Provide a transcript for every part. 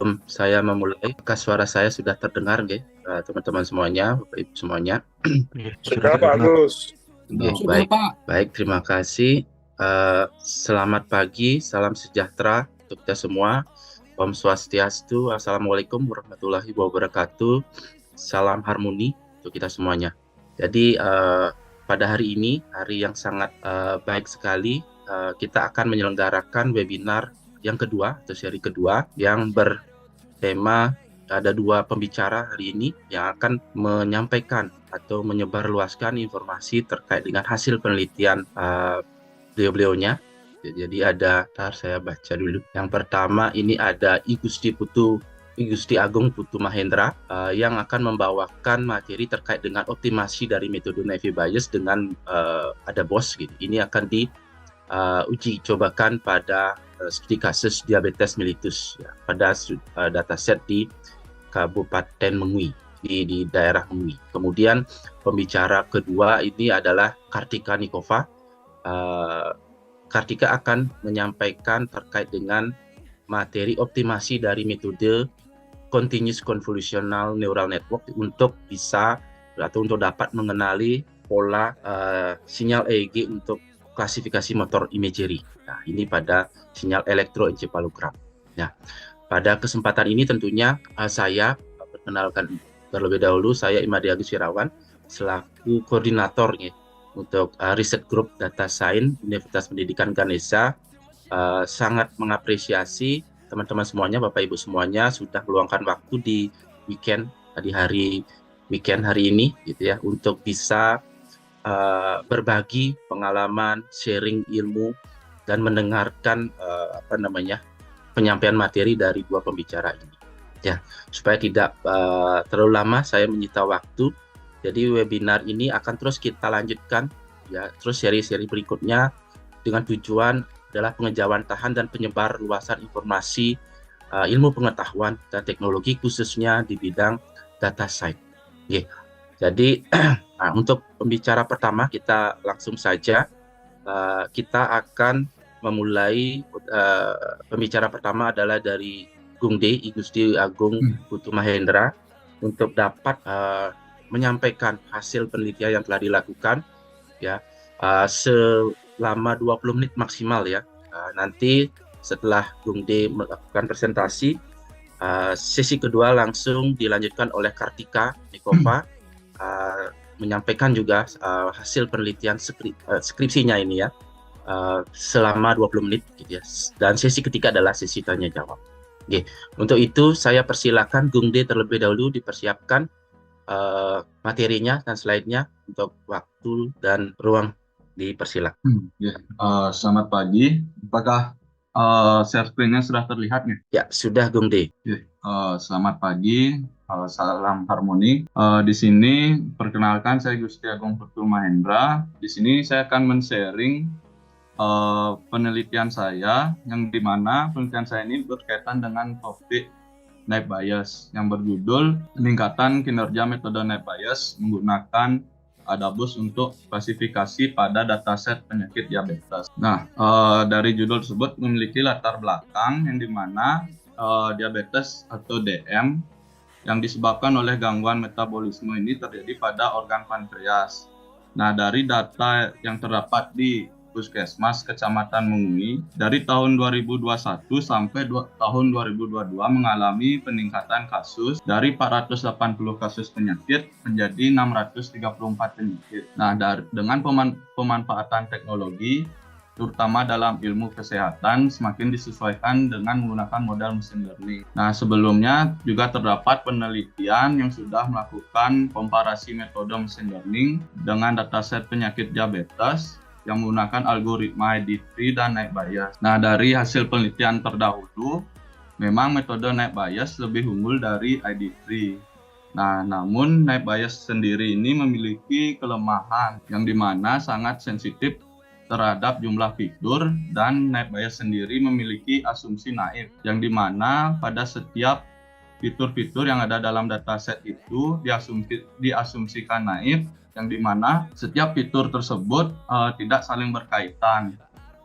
sebelum saya memulai, apakah suara saya sudah terdengar, nggih, teman-teman semuanya, Bapak Ibu semuanya? Sudah Sudah Pak terdengar. Agus. Nggih, Sudah, baik. Pak. Baik, terima kasih. Selamat pagi, salam sejahtera untuk kita semua. Om Swastiastu, Assalamualaikum warahmatullahi wabarakatuh. Salam harmoni untuk kita semuanya. Jadi pada hari ini, hari yang sangat baik sekali, kita akan menyelenggarakan webinar yang kedua atau seri kedua yang bertema, ada dua pembicara hari ini yang akan menyampaikan atau menyebarluaskan informasi terkait dengan hasil penelitian beliau-beliaunya. Jadi ntar saya baca dulu. Yang pertama ini ada I Gusti Agung Putu Mahendra yang akan membawakan materi terkait dengan optimasi dari metode Naive Bayes dengan ada BOS gitu. Ini akan diuji cobakan pada studi kasus diabetes mellitus ya, pada dataset di Kabupaten Mengui, di daerah Mengui. Kemudian pembicara kedua ini adalah Kartika Nikova. Kartika akan menyampaikan terkait dengan materi optimasi dari metode Continuous Convolutional Neural Network untuk bisa atau untuk dapat mengenali pola sinyal EEG untuk klasifikasi motor imagery. Nah, ini pada sinyal elektroencephalogram. Nah, pada kesempatan ini tentunya saya perkenalkan terlebih dahulu, saya Imadi Agus Wirawan selaku koordinatornya untuk riset grup Data Science Universitas Pendidikan Ganesha. Sangat mengapresiasi teman-teman semuanya, Bapak Ibu semuanya sudah meluangkan waktu di weekend, di hari weekend hari ini gitu ya, untuk bisa berbagi pengalaman, sharing ilmu dan mendengarkan penyampaian materi dari dua pembicara ini. Ya, supaya tidak terlalu lama saya menyita waktu. Jadi webinar ini akan terus kita lanjutkan ya, terus seri-seri berikutnya dengan tujuan adalah pengejauhan tahan dan penyebar luasan informasi ilmu pengetahuan dan teknologi khususnya di bidang data science. Yeah. Jadi untuk pembicara pertama kita langsung saja kita akan memulai. Pembicara pertama adalah dari Gung De, I Gusti Agung Putu Mahendra, untuk dapat menyampaikan hasil penelitian yang telah dilakukan ya, selama 20 menit maksimal ya. Nanti setelah Gung De melakukan presentasi, sesi kedua langsung dilanjutkan oleh Kartika Nikova menyampaikan juga hasil penelitian skripsinya ini ya, selama 20 menit gitu ya. Dan sesi ketiga adalah sesi tanya jawab. Oke, untuk itu saya persilakan Gung De terlebih dahulu dipersiapkan materinya dan slide-nya. Untuk waktu dan ruang dipersilakan. Selamat pagi. Apakah share screen-nya sudah terlihat nih? Ya, sudah Gung De. Selamat pagi. Salam harmoni. Di sini perkenalkan saya Gusti Agung Putu Mahendra. Di sini saya akan men-sharing penelitian saya, yang dimana penelitian saya ini berkaitan dengan topik Naive Bayes yang berjudul peningkatan kinerja metode Naive Bayes menggunakan ADABUS untuk klasifikasi pada dataset penyakit diabetes. Nah, dari judul tersebut memiliki latar belakang yang dimana diabetes atau DM yang disebabkan oleh gangguan metabolisme ini terjadi pada organ pankreas. Nah, dari data yang terdapat di Puskesmas Kecamatan Mengui dari tahun 2021 sampai tahun 2022 mengalami peningkatan kasus dari 480 kasus penyakit menjadi 634 penyakit. Nah, dengan pemanfaatan teknologi terutama dalam ilmu kesehatan semakin disesuaikan dengan menggunakan model machine learning. Nah, sebelumnya juga terdapat penelitian yang sudah melakukan komparasi metode machine learning dengan dataset penyakit diabetes yang menggunakan algoritma ID3 dan Naive Bayes. Nah, dari hasil penelitian terdahulu, memang metode Naive Bayes lebih unggul dari ID3. Nah, namun Naive Bayes sendiri ini memiliki kelemahan yang dimana sangat sensitif terhadap jumlah fitur, dan Naive Bayes sendiri memiliki asumsi naif yang dimana pada setiap fitur-fitur yang ada dalam dataset itu diasumsikan naif, yang dimana setiap fitur tersebut tidak saling berkaitan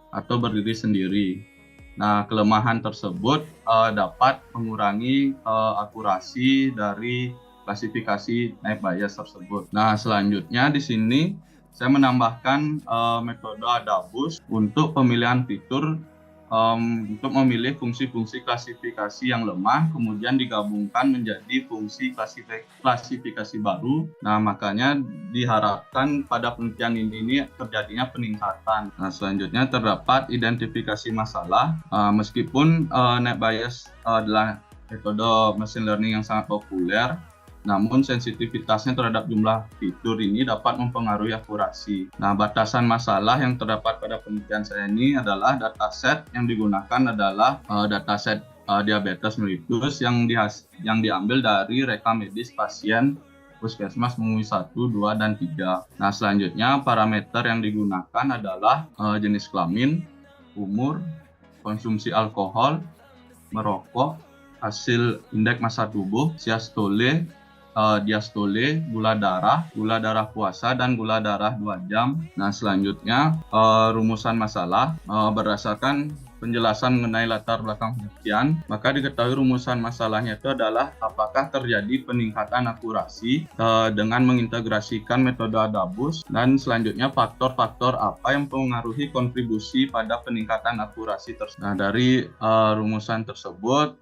atau berdiri sendiri. Nah, kelemahan tersebut dapat mengurangi akurasi dari klasifikasi net bias tersebut. Nah, selanjutnya di sini saya menambahkan metode ADABUS untuk pemilihan fitur untuk memilih fungsi-fungsi klasifikasi yang lemah, kemudian digabungkan menjadi fungsi klasifikasi baru. Nah, makanya diharapkan pada penelitian ini terjadinya peningkatan. Nah, selanjutnya terdapat identifikasi masalah. Meskipun net bias adalah metode machine learning yang sangat populer, namun sensitivitasnya terhadap jumlah fitur ini dapat mempengaruhi akurasi. Nah, batasan masalah yang terdapat pada penelitian saya ini adalah dataset yang digunakan adalah dataset diabetes mellitus yang diambil dari rekam medis pasien Puskesmas Mengui 1, 2, dan 3. Nah, selanjutnya parameter yang digunakan adalah jenis kelamin, umur, konsumsi alkohol, merokok, hasil indeks massa tubuh, siastole, diastole, gula darah puasa, dan gula darah 2 jam. Nah, selanjutnya rumusan masalah berdasarkan penjelasan mengenai latar belakang penelitian, maka diketahui rumusan masalahnya itu adalah apakah terjadi peningkatan akurasi dengan mengintegrasikan metode ADABUS, dan selanjutnya faktor-faktor apa yang mempengaruhi kontribusi pada peningkatan akurasi tersebut. Nah, dari rumusan tersebut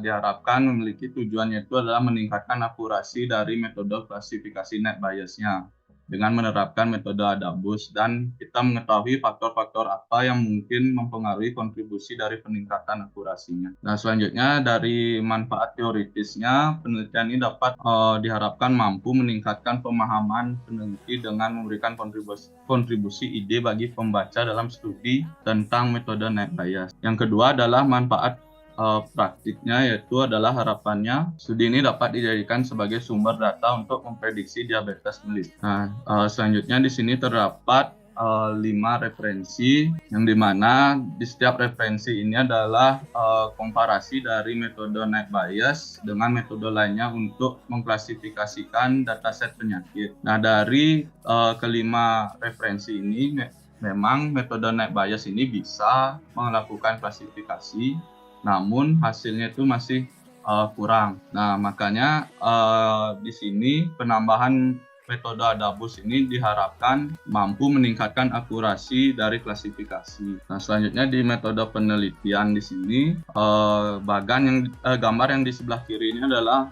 diharapkan memiliki tujuannya itu adalah meningkatkan akurasi dari metode klasifikasi net bias-nya dengan menerapkan metode ADABUS, dan kita mengetahui faktor-faktor apa yang mungkin mempengaruhi kontribusi dari peningkatan akurasinya. Nah, selanjutnya dari manfaat teoritisnya, penelitian ini dapat diharapkan mampu meningkatkan pemahaman peneliti dengan memberikan kontribusi ide bagi pembaca dalam studi tentang metode net bias. Yang kedua adalah manfaat praktiknya, yaitu adalah harapannya studi ini dapat dijadikan sebagai sumber data untuk memprediksi diabetes mellitus. Nah, selanjutnya di sini terdapat 5 referensi, yang dimana di setiap referensi ini adalah komparasi dari metode net bias dengan metode lainnya untuk mengklasifikasikan dataset penyakit. Nah, dari kelima referensi ini memang metode net bias ini bisa melakukan klasifikasi, namun hasilnya itu masih kurang. Nah, makanya di sini penambahan metode ADABUS ini diharapkan mampu meningkatkan akurasi dari klasifikasi. Nah, selanjutnya di metode penelitian di sini gambar yang di sebelah kiri ini adalah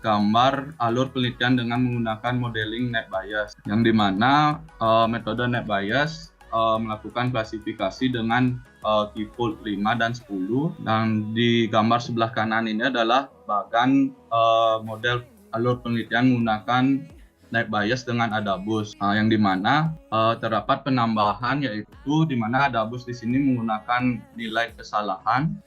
gambar alur penelitian dengan menggunakan modeling net bias, yang dimana metode net bias melakukan klasifikasi dengan keyfold 5 dan 10, dan di gambar sebelah kanan ini adalah bagan model alur penelitian menggunakan net bias dengan ADABUS, yang dimana terdapat penambahan, yaitu dimana ADABUS di sini menggunakan nilai kesalahan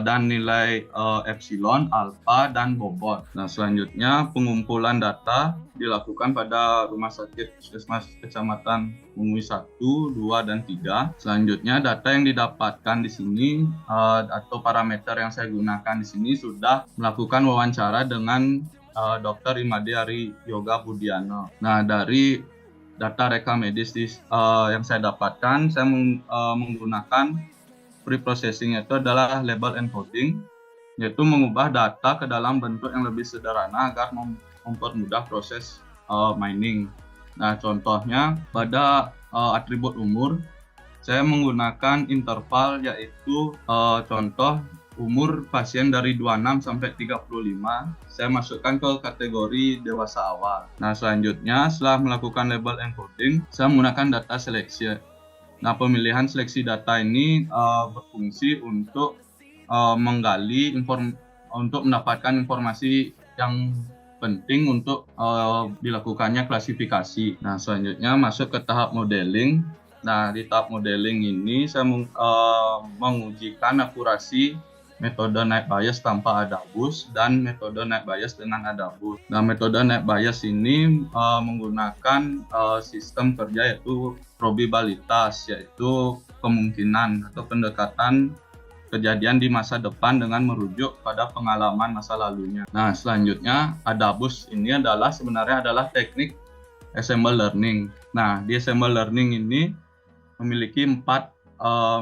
dan nilai epsilon, alfa, dan bobot. Nah, selanjutnya pengumpulan data dilakukan pada Rumah Sakit Puskesmas Kecamatan Mengui 1, 2, dan 3. Selanjutnya data yang didapatkan di sini atau parameter yang saya gunakan di sini sudah melakukan wawancara dengan Dr. Imade Ari Yoga Budiano. Nah, dari data rekam medis yang saya dapatkan, saya menggunakan pre-processing, itu adalah label encoding, yaitu mengubah data ke dalam bentuk yang lebih sederhana agar mempermudah proses mining. Nah, contohnya pada atribut umur, saya menggunakan interval, yaitu contoh umur pasien dari 26 sampai 35, saya masukkan ke kategori dewasa awal. Nah, selanjutnya setelah melakukan label encoding, saya menggunakan data seleksi. Nah, pemilihan seleksi data ini berfungsi untuk menggali untuk mendapatkan informasi yang penting untuk dilakukannya klasifikasi. Nah, selanjutnya masuk ke tahap modeling. Nah, di tahap modeling ini saya mengujikan akurasi metode net bias tanpa ADABUS dan metode net bias dengan ADABUS. Nah, metode net bias ini menggunakan sistem kerja, yaitu probabilitas, yaitu kemungkinan atau pendekatan kejadian di masa depan dengan merujuk pada pengalaman masa lalunya. Nah, selanjutnya ADABUS ini sebenarnya adalah teknik ensemble learning. Nah, di ensemble learning ini memiliki 4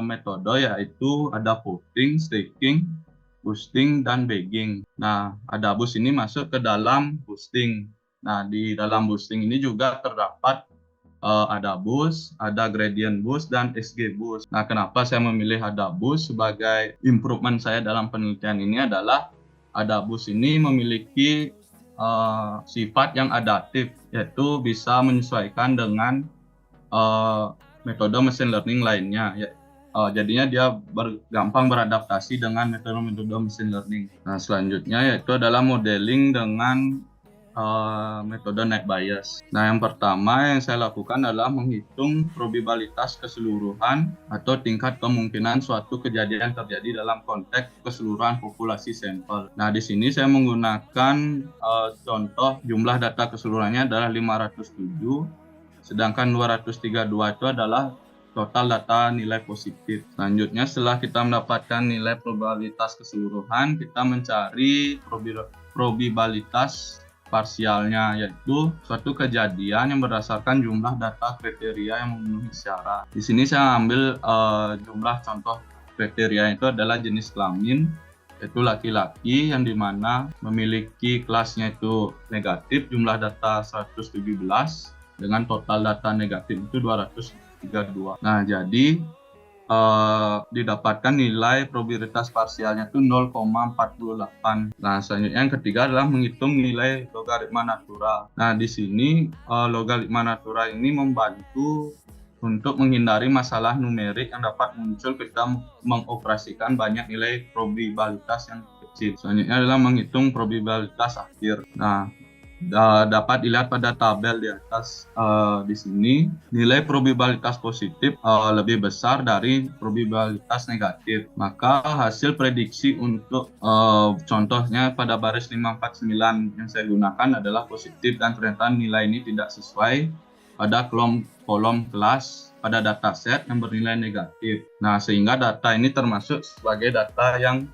metode, yaitu ada voting, staking, boosting, dan bagging. Nah, Adabus ini masuk ke dalam boosting. Nah, di dalam boosting ini juga terdapat Adabus, ada gradient boost, dan XG boost. Nah, kenapa saya memilih Adabus sebagai improvement saya dalam penelitian ini adalah Adabus ini memiliki sifat yang adaptif, yaitu bisa menyesuaikan dengan metode machine learning lainnya. Jadinya dia gampang beradaptasi dengan metode-metode machine learning. Nah, selanjutnya yaitu adalah modeling dengan metode net bias. Nah, yang pertama yang saya lakukan adalah menghitung probabilitas keseluruhan atau tingkat kemungkinan suatu kejadian terjadi dalam konteks keseluruhan populasi sampel. Nah, di sini saya menggunakan contoh jumlah data keseluruhannya adalah 507, sedangkan 232 itu adalah total data nilai positif. Selanjutnya, setelah kita mendapatkan nilai probabilitas keseluruhan, kita mencari probabilitas parsialnya, yaitu suatu kejadian yang berdasarkan jumlah data kriteria yang memenuhi syarat. Di sini saya ambil jumlah contoh kriteria itu adalah jenis kelamin, yaitu laki-laki, yang dimana memiliki kelasnya itu negatif, jumlah data 117, dengan total data negatif itu 232. Nah, jadi didapatkan nilai probabilitas parsialnya itu 0,48. Nah, selanjutnya yang ketiga adalah menghitung nilai logaritma natural. Nah, di sini logaritma natural ini membantu untuk menghindari masalah numerik yang dapat muncul ketika mengoperasikan banyak nilai probabilitas yang kecil. Selanjutnya adalah menghitung probabilitas akhir. Nah, dapat dilihat pada tabel di atas. Di sini nilai probabilitas positif lebih besar dari probabilitas negatif, maka hasil prediksi untuk contohnya pada baris 549 yang saya gunakan adalah positif, dan ternyata nilai ini tidak sesuai pada kolom kelas pada dataset yang bernilai negatif. Nah, sehingga data ini termasuk sebagai data yang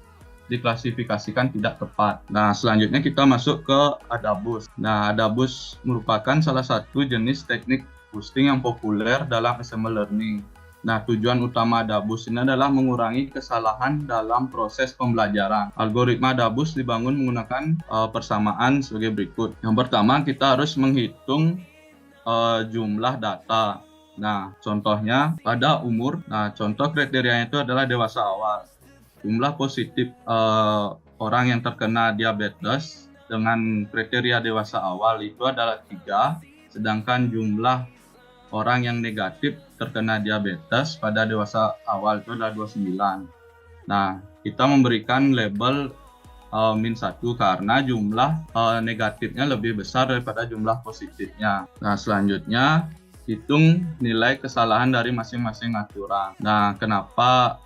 diklasifikasikan tidak tepat. Nah, selanjutnya kita masuk ke Adabus. Nah, Adabus merupakan salah satu jenis teknik boosting yang populer dalam SML learning. Nah, tujuan utama Adabus ini adalah mengurangi kesalahan dalam proses pembelajaran. Algoritma Adabus dibangun menggunakan persamaan sebagai berikut. Yang pertama, kita harus menghitung jumlah data. Nah, contohnya pada umur. Nah, contoh kriterianya itu adalah dewasa awal. Jumlah positif orang yang terkena diabetes dengan kriteria dewasa awal itu adalah 3, sedangkan jumlah orang yang negatif terkena diabetes pada dewasa awal itu adalah 29. Nah, kita memberikan label -1 karena jumlah negatifnya lebih besar daripada jumlah positifnya. Nah, selanjutnya hitung nilai kesalahan dari masing-masing aturan. Nah, kenapa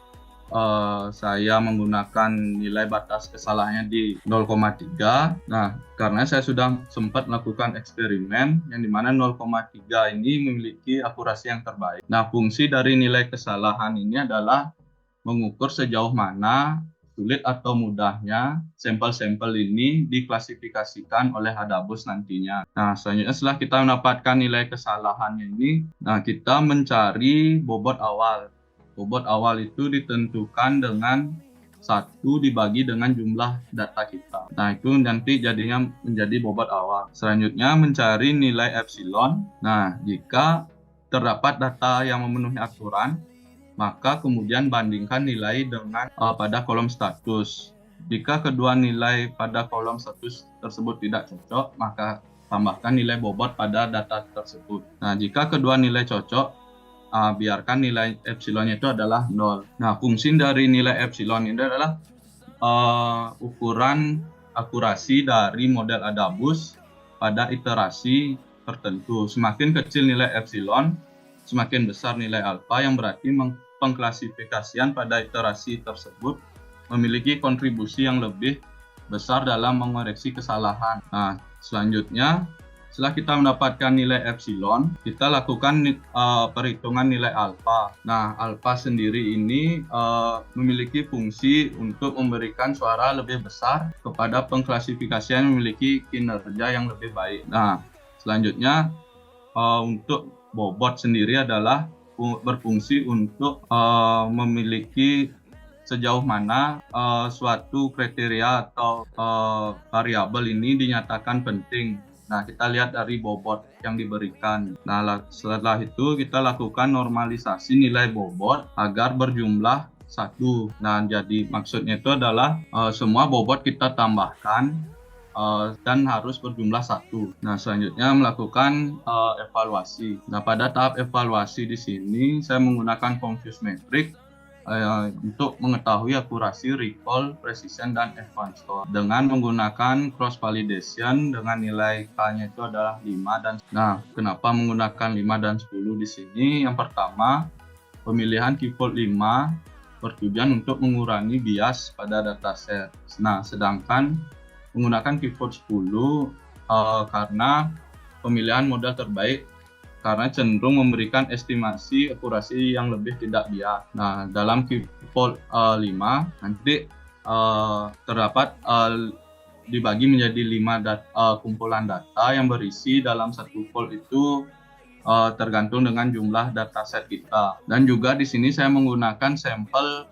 saya menggunakan nilai batas kesalahannya di 0,3. Nah, karena saya sudah sempat melakukan eksperimen yang dimana 0,3 ini memiliki akurasi yang terbaik. Nah, fungsi dari nilai kesalahan ini adalah mengukur sejauh mana sulit atau mudahnya sampel-sampel ini diklasifikasikan oleh Adabus nantinya. Nah, selanjutnya setelah kita mendapatkan nilai kesalahannya ini, nah kita mencari bobot awal. Bobot awal itu ditentukan dengan 1 dibagi dengan jumlah data kita. Nah, itu nanti jadinya menjadi bobot awal. Selanjutnya mencari nilai epsilon. Nah, jika terdapat data yang memenuhi aturan, maka kemudian bandingkan nilai dengan pada kolom status. Jika kedua nilai pada kolom status tersebut tidak cocok, maka tambahkan nilai bobot pada data tersebut. Nah, jika kedua nilai cocok, biarkan nilai epsilonnya itu adalah 0. Nah, fungsi dari nilai epsilon ini adalah ukuran akurasi dari model Adabus pada iterasi tertentu. Semakin kecil nilai epsilon, semakin besar nilai alfa, yang berarti pengklasifikasian pada iterasi tersebut memiliki kontribusi yang lebih besar dalam mengoreksi kesalahan. Nah, selanjutnya setelah kita mendapatkan nilai epsilon, kita lakukan perhitungan nilai alfa. Nah, alfa sendiri ini memiliki fungsi untuk memberikan suara lebih besar kepada pengklasifikasian yang memiliki kinerja yang lebih baik. Nah, selanjutnya untuk bobot sendiri adalah berfungsi untuk memiliki sejauh mana suatu kriteria atau variabel ini dinyatakan penting. Nah, kita lihat dari bobot yang diberikan. Nah, setelah itu kita lakukan normalisasi nilai bobot agar berjumlah satu. Nah, jadi maksudnya itu adalah semua bobot kita tambahkan dan harus berjumlah satu. Nah, selanjutnya melakukan evaluasi. Nah, pada tahap evaluasi di sini saya menggunakan Confuse Metric untuk mengetahui akurasi, recall, precision, dan advanced score dengan menggunakan cross validation dengan nilai K-nya itu adalah 5 dan nah, kenapa menggunakan 5 dan 10 di sini? Yang pertama, pemilihan keyword 5 bertujuan untuk mengurangi bias pada dataset. Nah, sedangkan menggunakan keyword 10 karena pemilihan modal terbaik karena cenderung memberikan estimasi akurasi yang lebih tidak bias. Nah, dalam keyword 5 nanti terdapat dibagi menjadi 5 kumpulan data yang berisi dalam satu fold itu tergantung dengan jumlah dataset kita. Dan juga di sini saya menggunakan sampel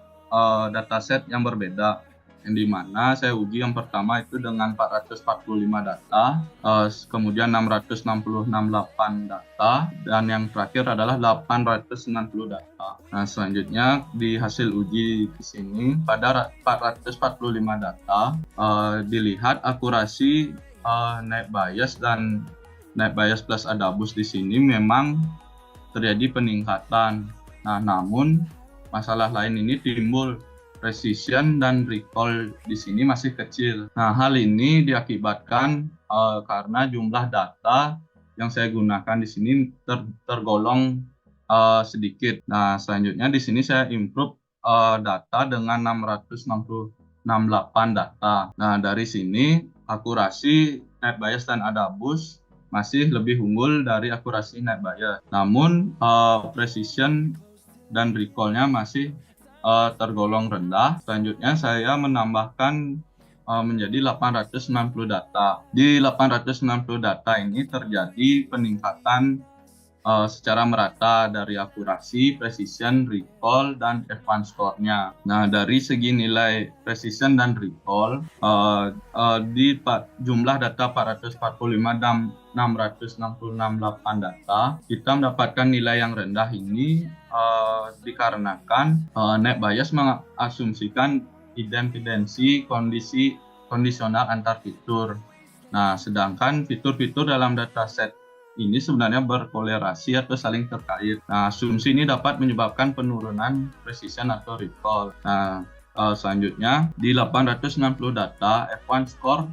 dataset yang berbeda, yang dimana saya uji yang pertama itu dengan 445 data, kemudian 668 data, dan yang terakhir adalah 890 data. Nah, selanjutnya di hasil uji di sini pada 445 data dilihat akurasi net bias dan net bias plus adabus di sini memang terjadi peningkatan. Nah, namun masalah lain ini timbul. Precision dan recall di sini masih kecil. Nah, hal ini diakibatkan karena jumlah data yang saya gunakan di sini tergolong sedikit. Nah, selanjutnya di sini saya improve data dengan 668 data. Nah, dari sini akurasi net bias dan adabus masih lebih unggul dari akurasi net bias. Namun precision dan recall-nya masih tergolong rendah. Selanjutnya saya menambahkan menjadi 890 data. Di 890 data ini terjadi peningkatan secara merata dari akurasi, precision, recall, dan advanced score-nya. Nah, dari segi nilai precision dan recall, di jumlah data 445 dan 668 data, kita mendapatkan nilai yang rendah ini dikarenakan net bias mengasumsikan identifikasi kondisi kondisional antar fitur. Nah, sedangkan fitur-fitur dalam dataset ini sebenarnya berkolerasi atau saling terkait. Nah, asumsi ini dapat menyebabkan penurunan precision atau recall. Nah, selanjutnya di 860 data, F1 score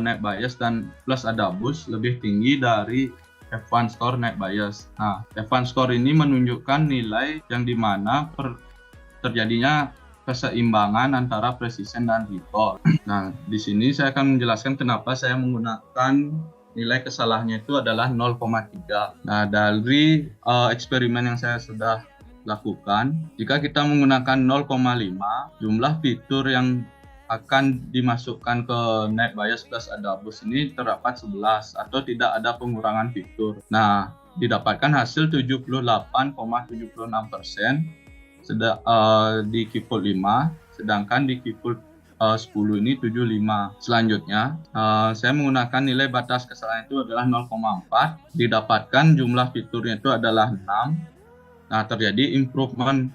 net bias dan plus adabus lebih tinggi dari F1 score net bias. Nah, F1 score ini menunjukkan nilai yang dimana terjadinya keseimbangan antara precision dan recall. Nah, di sini saya akan menjelaskan kenapa saya menggunakan nilai kesalahannya itu adalah 0,3. Nah, dari eksperimen yang saya sudah lakukan, jika kita menggunakan 0,5, jumlah fitur yang akan dimasukkan ke net bias plus adabus ini terdapat 11 atau tidak ada pengurangan fitur. Nah, didapatkan hasil 78,76% di keyword 5, sedangkan di keyword 10 ini 75. Selanjutnya, saya menggunakan nilai batas kesalahan itu adalah 0,4. Didapatkan jumlah fiturnya itu adalah 6. Nah, terjadi improvement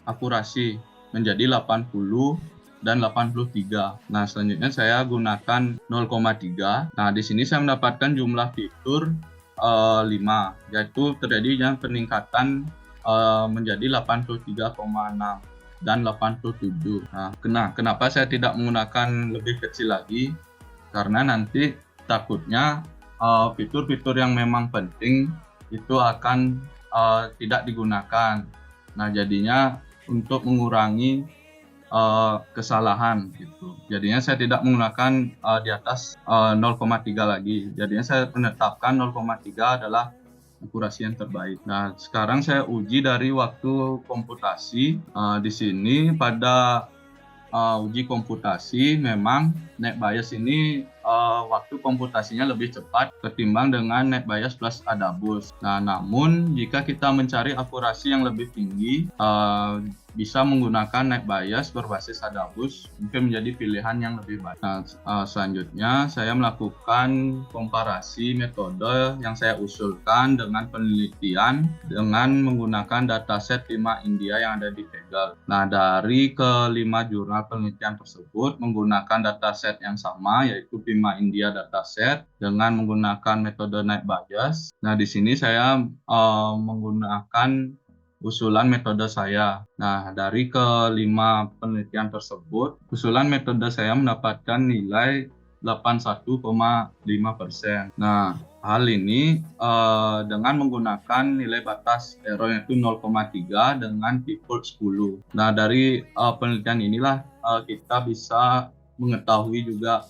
akurasi menjadi 80 dan 83. Nah, selanjutnya saya gunakan 0,3. Nah, di sini saya mendapatkan jumlah fitur 5, yaitu terjadinya peningkatan menjadi 83,6 dan 87. Nah, kenapa saya tidak menggunakan lebih kecil lagi? Karena nanti takutnya fitur-fitur yang memang penting itu akan tidak digunakan. Nah, jadinya untuk mengurangi kesalahan gitu. Jadinya saya tidak menggunakan di atas 0,3 lagi. Jadinya saya menetapkan 0,3 adalah akurasi yang terbaik. Nah, sekarang saya uji dari waktu komputasi. Di sini pada uji komputasi memang net bias ini waktu komputasinya lebih cepat ketimbang dengan NetBIOS plus Adabus. Nah, namun jika kita mencari akurasi yang lebih tinggi, bisa menggunakan NetBIOS berbasis Adabus mungkin menjadi pilihan yang lebih baik. Nah, selanjutnya saya melakukan komparasi metode yang saya usulkan dengan penelitian dengan menggunakan dataset 5 India yang ada di Kaggle. Nah, dari kelima jurnal penelitian tersebut menggunakan dataset yang sama, yaitu 5 India dataset dengan menggunakan metode NetBIOS. Nah, di sini saya menggunakan usulan metode saya. Nah, dari kelima penelitian tersebut, usulan metode saya mendapatkan nilai 81,5%. Nah, hal ini dengan menggunakan nilai batas error yaitu 0,3 dengan default 10. Nah, dari penelitian inilah kita bisa mengetahui juga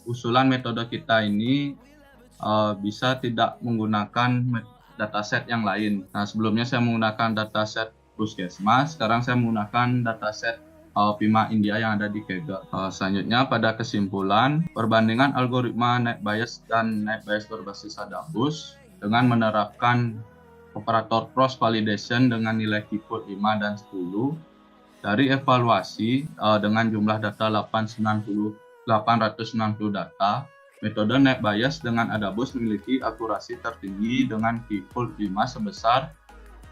usulan metode kita ini bisa tidak menggunakan dataset yang lain. Nah, sebelumnya saya menggunakan dataset Puskesmas, sekarang saya menggunakan dataset Pima India yang ada di Kaggle. Selanjutnya pada kesimpulan, perbandingan algoritma NetBIOS dan NetBIOS berbasis Adabus dengan menerapkan operator cross validation dengan nilai default 5 dan 10 dari evaluasi dengan jumlah data 890 data. Metode NetBIOS dengan Adabus memiliki akurasi tertinggi dengan default 5 sebesar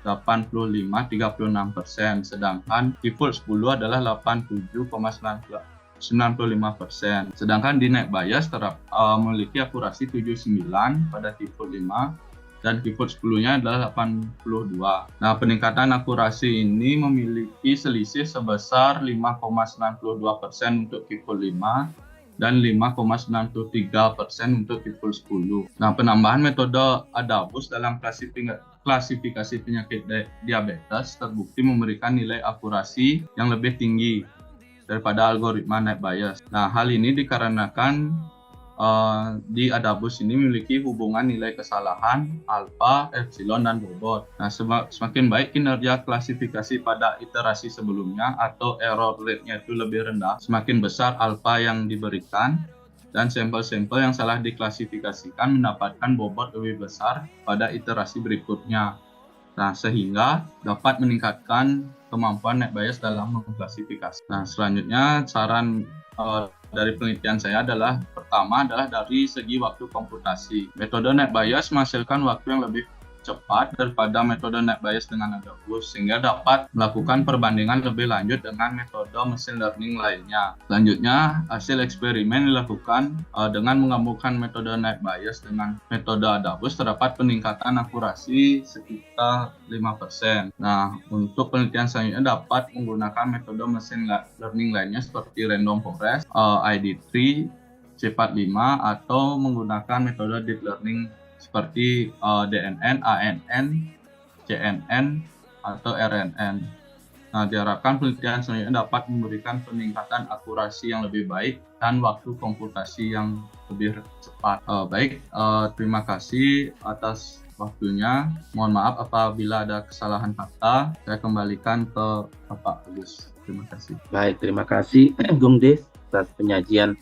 85,36%, sedangkan default 10 adalah 87,95%. Sedangkan di NetBIOS memiliki akurasi 79 pada default 5 dan default 10-nya adalah 82. Nah, peningkatan akurasi ini memiliki selisih sebesar 5,92% untuk default 5 dan 5,93% untuk default 10. Nah, penambahan metode Adabus dalam klasifikasi penyakit diabetes terbukti memberikan nilai akurasi yang lebih tinggi daripada algoritma NetBIOS. Nah, hal ini dikarenakan di Adabus ini memiliki hubungan nilai kesalahan alfa, epsilon, dan bobot. Nah, semakin baik kinerja klasifikasi pada iterasi sebelumnya atau error rate-nya itu lebih rendah, semakin besar alfa yang diberikan, dan sampel-sampel yang salah diklasifikasikan mendapatkan bobot lebih besar pada iterasi berikutnya. Nah, sehingga dapat meningkatkan kemampuan NetBIOS dalam mengklasifikasi. Nah, selanjutnya saran dari penelitian saya adalah pertama adalah dari segi waktu komputasi. Metode NetBIOS menghasilkan waktu yang lebih cepat daripada metode NetBIOS dengan Adabus, sehingga dapat melakukan perbandingan lebih lanjut dengan metode machine learning lainnya. Selanjutnya, hasil eksperimen dilakukan dengan menggabungkan metode NetBIOS dengan metode Adabus, terdapat peningkatan akurasi sekitar 5%. Nah, untuk penelitian selanjutnya dapat menggunakan metode machine learning lainnya seperti random forest, ID3, C45, atau menggunakan metode deep learning seperti DNN, ANN, CNN, atau RNN. Nah, diharapkan penelitian selanjutnya dapat memberikan peningkatan akurasi yang lebih baik dan waktu komputasi yang lebih cepat. Terima kasih atas waktunya. Mohon maaf apabila ada kesalahan kata. Saya kembalikan ke Bapak Agus. Terima kasih. Baik, terima kasih Gung Des atas penyajian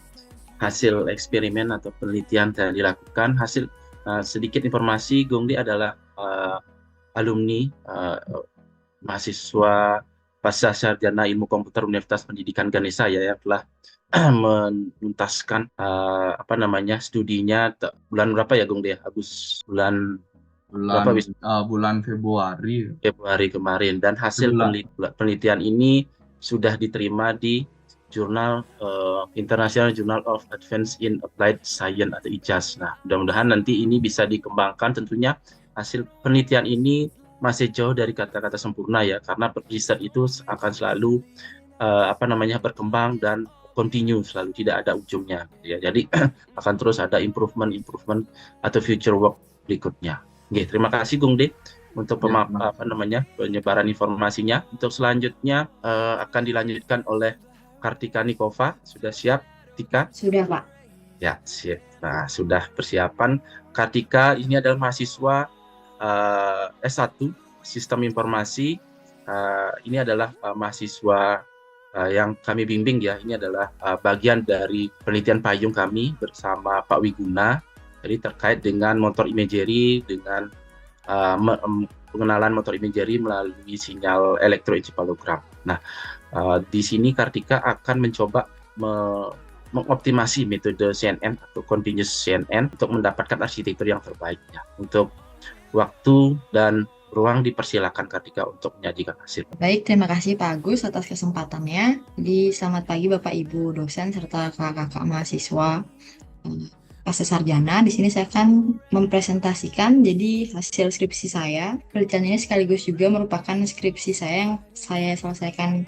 hasil eksperimen atau penelitian yang dilakukan. Sedikit informasi, Gung Des adalah alumni mahasiswa pasca sarjana ilmu komputer Universitas Pendidikan Ganesha yang telah menuntaskan studinya bulan berapa ya Gung Des? Bulan Februari kemarin, dan hasil penelitian ini sudah diterima di Jurnal International Journal of Advances in Applied Science atau IJAS. Nah, mudah-mudahan nanti ini bisa dikembangkan. Tentunya hasil penelitian ini masih jauh dari kata-kata sempurna ya, karena riset itu akan selalu berkembang dan continue, selalu tidak ada ujungnya ya. Jadi akan terus ada improvement atau future work berikutnya. Oke, terima kasih Gung Des untuk penyebaran informasinya. Untuk selanjutnya akan dilanjutkan oleh Kartika Nikova. Sudah siap, Tika? Sudah, Pak. Ya, siap. Nah, sudah persiapan. Kartika ini adalah mahasiswa S1 Sistem Informasi. Ini adalah mahasiswa yang kami bimbing ya, ini adalah bagian dari penelitian payung kami bersama Pak Wiguna. Jadi terkait dengan motor imagery, dengan pengenalan motor imagery melalui sinyal elektroencephalogram. Nah, di sini Kartika akan mencoba mengoptimasi metode CNN atau continuous CNN untuk mendapatkan arsitektur yang terbaik ya. Untuk waktu dan ruang dipersilakan Kartika untuk menyajikan hasil. Baik, terima kasih Pak Agus atas kesempatannya. Jadi selamat pagi Bapak Ibu dosen serta kakak-kakak mahasiswa pasca sarjana. Di sini saya akan mempresentasikan jadi hasil skripsi saya. Penelitian ini sekaligus juga merupakan skripsi saya yang saya selesaikan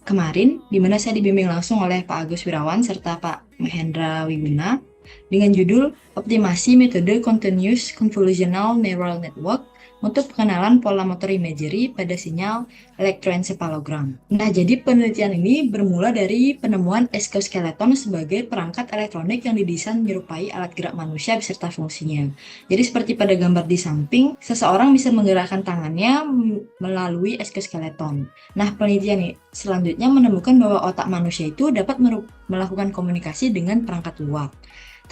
kemarin, di mana saya dibimbing langsung oleh Pak Agus Wirawan serta Pak Mahendra Wiguna dengan judul Optimasi Metode Continuous Convolutional Neural Network untuk pengenalan pola motor imagery pada sinyal elektroencephalogram. Nah, jadi penelitian ini bermula dari penemuan exoskeleton sebagai perangkat elektronik yang didesain menyerupai alat gerak manusia beserta fungsinya. Jadi seperti pada gambar di samping, seseorang bisa menggerakkan tangannya melalui exoskeleton. Nah, penelitian selanjutnya menemukan bahwa otak manusia itu dapat melakukan komunikasi dengan perangkat luar,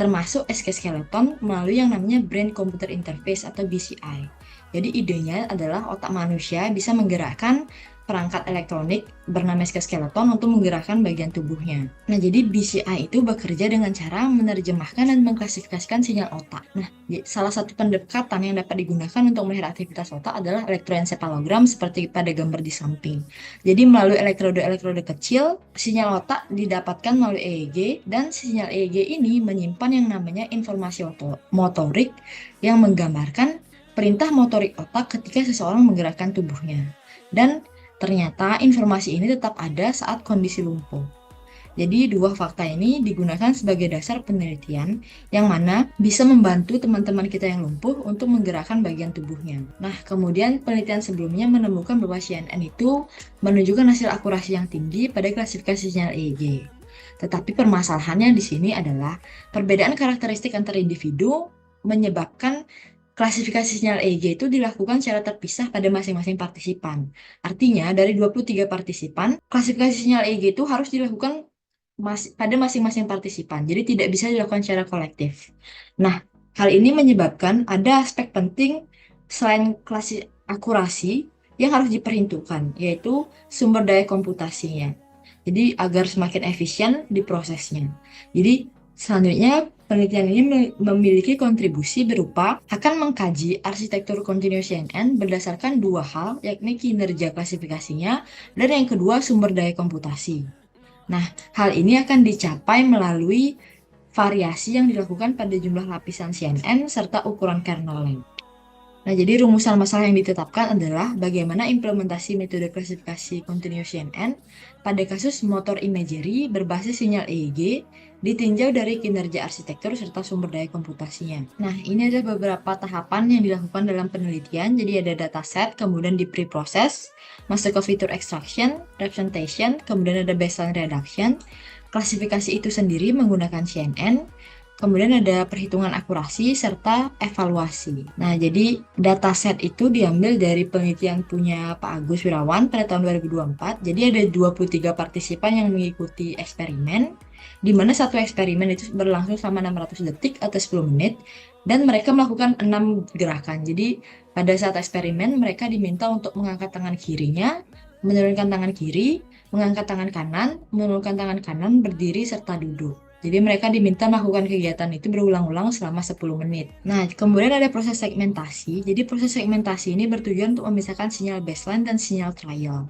termasuk exoskeleton melalui yang namanya Brain Computer Interface atau BCI. Jadi idenya adalah otak manusia bisa menggerakkan perangkat elektronik bernama exoskeleton untuk menggerakkan bagian tubuhnya. Nah, jadi BCI itu bekerja dengan cara menerjemahkan dan mengklasifikasikan sinyal otak. Nah, salah satu pendekatan yang dapat digunakan untuk melihat aktivitas otak adalah elektroencephalogram seperti pada gambar di samping. Jadi melalui elektrode-elektrode kecil, sinyal otak didapatkan melalui EEG, dan sinyal EEG ini menyimpan yang namanya informasi motorik yang menggambarkan perintah motorik otak ketika seseorang menggerakkan tubuhnya. Dan ternyata informasi ini tetap ada saat kondisi lumpuh. Jadi dua fakta ini digunakan sebagai dasar penelitian yang mana bisa membantu teman-teman kita yang lumpuh untuk menggerakkan bagian tubuhnya. Nah, kemudian penelitian sebelumnya menemukan bahwa CNN itu menunjukkan hasil akurasi yang tinggi pada klasifikasi sinyal EEG. Tetapi permasalahannya di sini adalah perbedaan karakteristik antar individu menyebabkan klasifikasi sinyal EEG itu dilakukan secara terpisah pada masing-masing partisipan. Artinya, dari 23 partisipan, klasifikasi sinyal EEG itu harus dilakukan pada masing-masing partisipan. Jadi tidak bisa dilakukan secara kolektif. Nah, hal ini menyebabkan ada aspek penting selain akurasi yang harus diperhitungkan, yaitu sumber daya komputasinya. Jadi agar semakin efisien di prosesnya. Jadi selanjutnya, penelitian ini memiliki kontribusi berupa akan mengkaji arsitektur continuous CNN berdasarkan dua hal, yakni kinerja klasifikasinya dan yang kedua sumber daya komputasi. Nah, hal ini akan dicapai melalui variasi yang dilakukan pada jumlah lapisan CNN serta ukuran kernel length. Nah, jadi rumusan masalah yang ditetapkan adalah bagaimana implementasi metode klasifikasi continuous CNN pada kasus motor imagery berbasis sinyal EEG ditinjau dari kinerja arsitektur serta sumber daya komputasinya. Nah, ini ada beberapa tahapan yang dilakukan dalam penelitian. Jadi ada dataset, kemudian di pre-process, masuk ke fitur extraction, representation, kemudian ada baseline reduction. Klasifikasi itu sendiri menggunakan CNN, kemudian ada perhitungan akurasi serta evaluasi. Nah, jadi dataset itu diambil dari penelitian punya Pak Agus Wirawan pada tahun 2024. Jadi ada 23 partisipan yang mengikuti eksperimen, di mana satu eksperimen itu berlangsung selama 600 detik atau 10 menit, dan mereka melakukan 6 gerakan. Jadi pada saat eksperimen mereka diminta untuk mengangkat tangan kirinya, menurunkan tangan kiri, mengangkat tangan kanan, menurunkan tangan kanan, berdiri, serta duduk. Jadi mereka diminta melakukan kegiatan itu berulang-ulang selama 10 menit. Nah, kemudian ada proses segmentasi. Jadi proses segmentasi ini bertujuan untuk memisahkan sinyal baseline dan sinyal trial.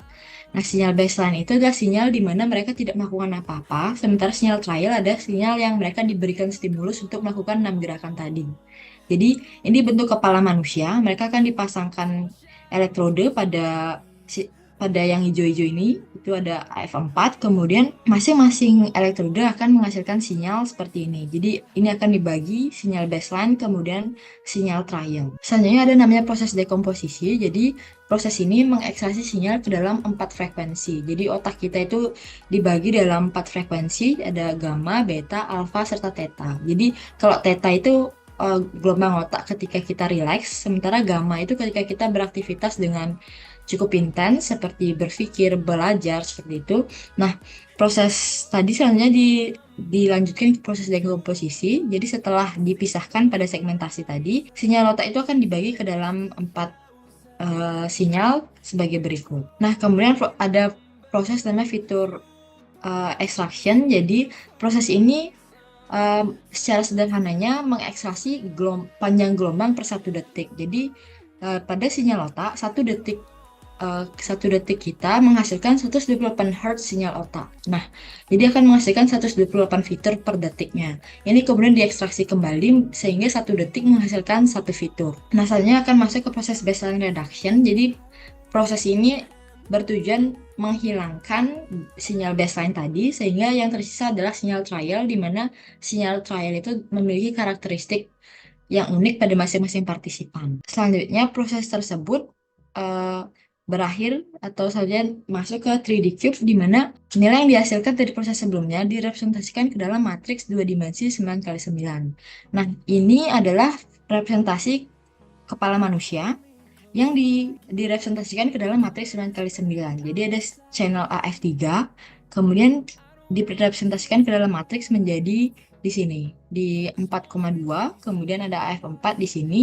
Nah, sinyal baseline itu adalah sinyal di mana mereka tidak melakukan apa-apa, sementara sinyal trial ada sinyal yang mereka diberikan stimulus untuk melakukan 6 gerakan tadi. Jadi, ini bentuk kepala manusia, mereka akan dipasangkan elektrode pada yang hijau-hijau ini, itu ada AF4, kemudian masing-masing elektrode akan menghasilkan sinyal seperti ini. Jadi ini akan dibagi sinyal baseline, kemudian sinyal trial. Selanjutnya ada namanya proses dekomposisi, jadi proses ini mengekstraksi sinyal ke dalam 4 frekuensi. Jadi otak kita itu dibagi dalam 4 frekuensi, ada gamma, beta, alfa, serta theta. Jadi kalau theta itu gelombang otak ketika kita rileks, sementara gamma itu ketika kita beraktivitas dengan cukup intens seperti berpikir, belajar seperti itu. Nah, proses tadi selanjutnya dilanjutkan ke proses dekomposisi. Jadi setelah dipisahkan pada segmentasi tadi, sinyal otak itu akan dibagi ke dalam 4 sinyal sebagai berikut. Nah, kemudian ada proses namanya fitur extraction. Jadi proses ini secara sederhananya mengekstraksi panjang gelombang per 1 detik. Jadi pada sinyal otak 1 detik kita menghasilkan 128 Hz sinyal otak. Nah, jadi akan menghasilkan 128 fitur per detiknya. Ini kemudian diekstraksi kembali sehingga 1 detik menghasilkan 1 fitur. Nah, selanjutnya akan masuk ke proses baseline reduction. Jadi proses ini bertujuan menghilangkan sinyal baseline tadi sehingga yang tersisa adalah sinyal trial, di mana sinyal trial itu memiliki karakteristik yang unik pada masing-masing partisipan. Selanjutnya proses tersebut berakhir atau saja masuk ke 3D cube, di mana nilai yang dihasilkan dari proses sebelumnya direpresentasikan ke dalam matriks 2 dimensi 9x9. Nah, ini adalah representasi kepala manusia yang direpresentasikan ke dalam matriks 9x9. Jadi ada channel AF3, kemudian direpresentasikan ke dalam matriks menjadi di sini, di 4,2, kemudian ada AF4 di sini,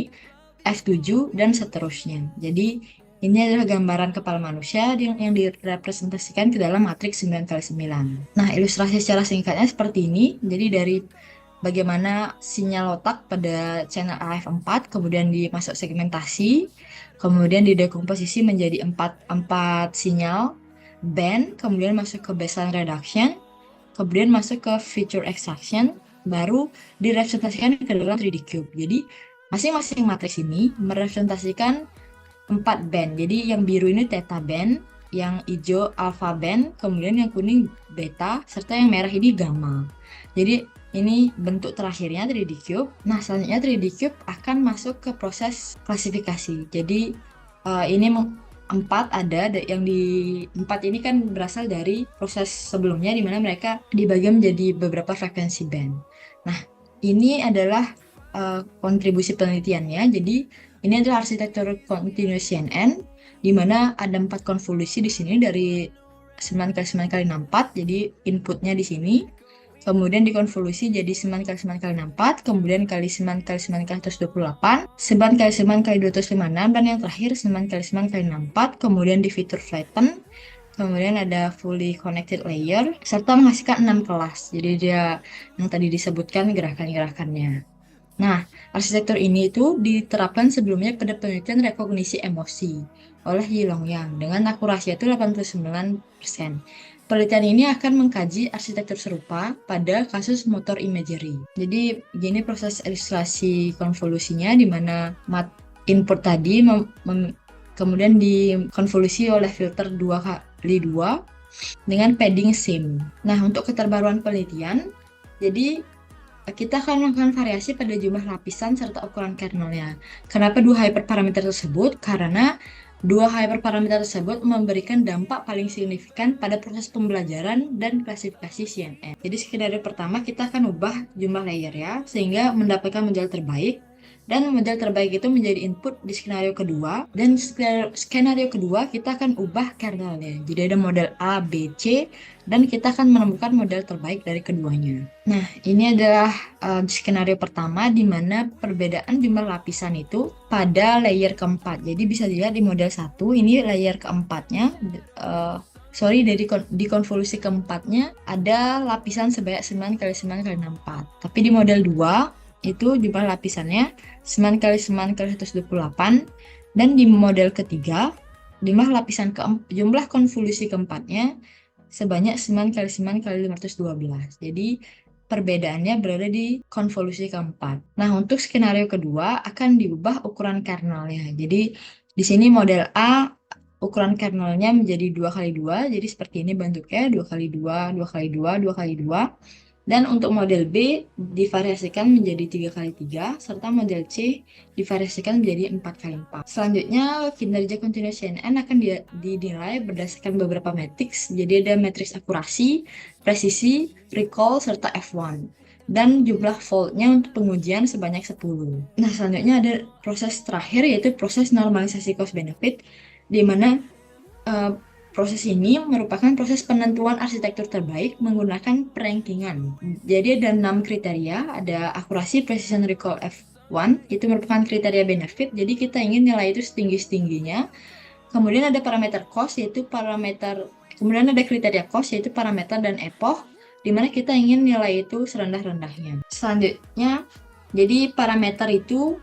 F7, dan seterusnya. Jadi ini adalah gambaran kepala manusia yang direpresentasikan ke dalam matriks 9x9. Nah, ilustrasi secara singkatnya seperti ini. Jadi dari bagaimana sinyal otak pada channel AF4 kemudian dimasuk segmentasi, kemudian didekomposisi menjadi 4 sinyal band, kemudian masuk ke baseline reduction, kemudian masuk ke feature extraction, baru direpresentasikan ke dalam 3D cube. Jadi masing-masing matriks ini merepresentasikan 4 band. Jadi yang biru ini theta band, yang hijau alpha band, kemudian yang kuning beta, serta yang merah ini gamma. Jadi ini bentuk terakhirnya 3D cube. Nah, selanjutnya 3D cube akan masuk ke proses klasifikasi. Jadi ini 4 ada yang di 4 ini kan berasal dari proses sebelumnya di mana mereka dibagi menjadi beberapa frekuensi band. Nah, ini adalah kontribusi penelitiannya. Jadi ini adalah arsitektur continuous CNN, di mana ada 4 konvolusi di sini dari 9x9x64, jadi inputnya di sini. Kemudian dikonvolusi jadi 9x9x64, kemudian kali 9x9x128, 9x9x256, dan yang terakhir 9x9x64, kemudian di fitur flatten. Kemudian ada fully connected layer, serta menghasilkan 6 kelas. Jadi dia yang tadi disebutkan gerakan-gerakannya. Nah, arsitektur ini itu diterapkan sebelumnya pada penelitian rekognisi emosi oleh Yi Long Yang dengan akurasi itu 89%. Penelitian ini akan mengkaji arsitektur serupa pada kasus motor imagery. Jadi, gini proses ilustrasi konvolusinya, di mana input tadi kemudian dikonvolusi oleh filter 2x2 dengan padding SIM. Nah, untuk keterbaruan penelitian, jadi kita akan melakukan variasi pada jumlah lapisan serta ukuran kernelnya. Kenapa 2 hyperparameter tersebut? Karena 2 hyperparameter tersebut memberikan dampak paling signifikan pada proses pembelajaran dan klasifikasi CNN. Jadi skenario pertama kita akan ubah jumlah layer ya, sehingga mendapatkan model terbaik. Dan model terbaik itu menjadi input di skenario kedua, dan skenario kedua kita akan ubah kernelnya. Jadi ada model A, B, C, dan kita akan menemukan model terbaik dari keduanya. Nah, ini adalah skenario pertama di mana perbedaan jumlah lapisan itu pada layer keempat. Jadi bisa dilihat di model 1, ini layer keempatnya. Di konvolusi keempatnya ada lapisan sebanyak 9x9x64. Tapi di model 2 itu jumlah lapisannya 9x9x128, dan di model ketiga jumlah konvolusi keempatnya sebanyak 9x9x512. Jadi perbedaannya berada di konvolusi keempat. Nah, untuk skenario kedua akan diubah ukuran kernelnya. Jadi di sini model A ukuran kernelnya menjadi 2x2, jadi seperti ini bentuknya, 2x2, 2x2, 2x2. Dan untuk model B divariasikan menjadi 3x3, serta model C divariasikan menjadi 4x4. Selanjutnya, kinerja continuous CNN akan dinilai berdasarkan beberapa matriks. Jadi ada matriks akurasi, presisi, recall, serta F1. Dan jumlah fold-nya untuk pengujian sebanyak 10. Nah, selanjutnya ada proses terakhir, yaitu proses normalisasi cost benefit, di mana eh, proses ini merupakan proses penentuan arsitektur terbaik menggunakan perankingan. Jadi ada 6 kriteria, ada akurasi, precision, recall, F1, itu merupakan kriteria benefit, jadi kita ingin nilai itu setinggi-tingginya. Kemudian ada parameter cost, kemudian ada kriteria cost, yaitu parameter dan epoch, di mana kita ingin nilai itu serendah-rendahnya. Selanjutnya, jadi parameter itu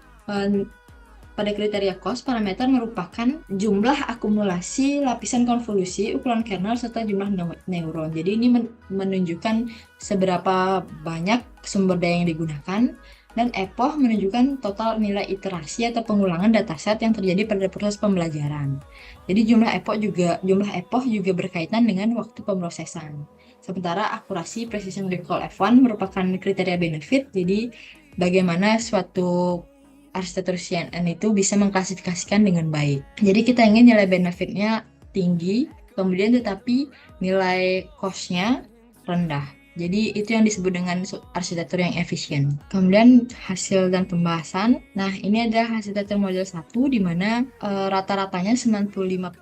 pada kriteria cost, parameter merupakan jumlah akumulasi lapisan konvolusi, ukuran kernel, serta jumlah neuron. Jadi ini menunjukkan seberapa banyak sumber daya yang digunakan, dan epoch menunjukkan total nilai iterasi atau pengulangan dataset yang terjadi pada proses pembelajaran. Jadi jumlah epoch juga berkaitan dengan waktu pemrosesan. Sementara akurasi, precision, recall, F1 merupakan kriteria benefit, jadi bagaimana suatu arsitektur CNN itu bisa mengklasifikasikan dengan baik. Jadi kita ingin nilai benefitnya tinggi, kemudian tetapi nilai cost-nya rendah. Jadi itu yang disebut dengan arsitektur yang efisien. Kemudian hasil dan pembahasan. Nah, ini ada arsitektur model 1 di mana rata-ratanya 95%,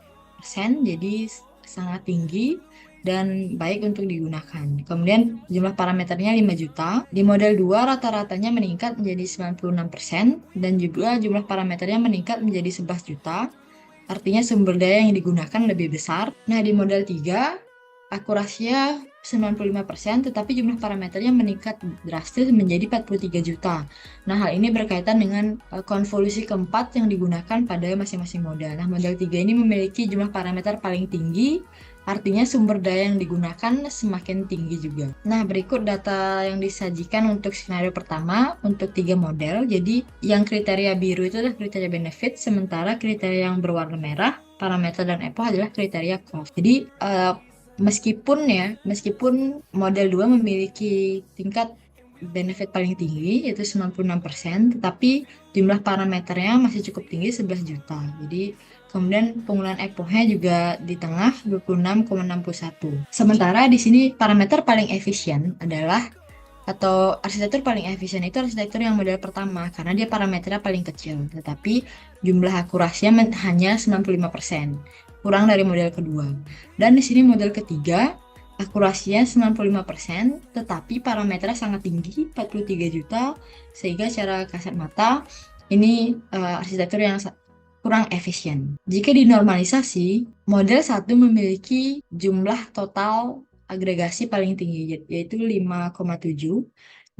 jadi sangat tinggi dan baik untuk digunakan. Kemudian jumlah parameternya 5 juta. Di model 2 rata-ratanya meningkat menjadi 96% dan juga jumlah parameternya meningkat menjadi 11 juta. Artinya sumber daya yang digunakan lebih besar. Nah, di model 3 akurasinya 95%, tetapi jumlah parameternya meningkat drastis menjadi 43 juta. Nah, hal ini berkaitan dengan konvolusi keempat yang digunakan pada masing-masing model. Nah, model 3 ini memiliki jumlah parameter paling tinggi, artinya sumber daya yang digunakan semakin tinggi juga. Nah, berikut data yang disajikan untuk skenario pertama untuk 3 model. Jadi, yang kriteria biru itu adalah kriteria benefit, sementara kriteria yang berwarna merah, parameter dan epoch adalah kriteria cost. Jadi, meskipun model 2 memiliki tingkat benefit paling tinggi yaitu 96%, tetapi jumlah parameternya masih cukup tinggi 11 juta. Jadi kemudian penggunaan epochnya juga di tengah 26,61. Sementara di sini parameter paling efisien adalah atau arsitektur paling efisien itu arsitektur yang model pertama karena dia parameternya paling kecil, tetapi jumlah akurasinya hanya 95%, kurang dari model kedua. Dan di sini model ketiga akurasinya 95%, tetapi parameternya sangat tinggi, 43 juta, sehingga secara kasat mata ini arsitektur yang kurang efisien. Jika dinormalisasi, model 1 memiliki jumlah total agregasi paling tinggi, yaitu 5,7.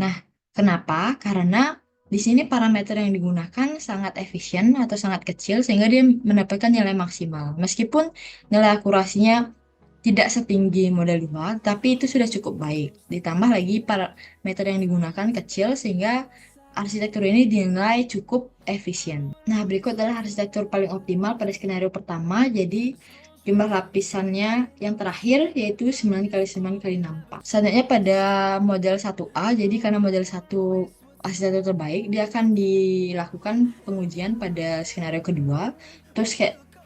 Nah, kenapa? Karena di sini parameter yang digunakan sangat efisien atau sangat kecil, sehingga dia mendapatkan nilai maksimal. Meskipun nilai akurasinya tidak setinggi model 2, tapi itu sudah cukup baik. Ditambah lagi parameter yang digunakan kecil, sehingga arsitektur ini dinilai cukup efisien. Nah, berikut adalah arsitektur paling optimal pada skenario pertama. Jadi, jumlah lapisannya yang terakhir yaitu 9x9x64. Selanjutnya pada model 1A, jadi karena model 1 arsitektur terbaik, dia akan dilakukan pengujian pada skenario kedua. Terus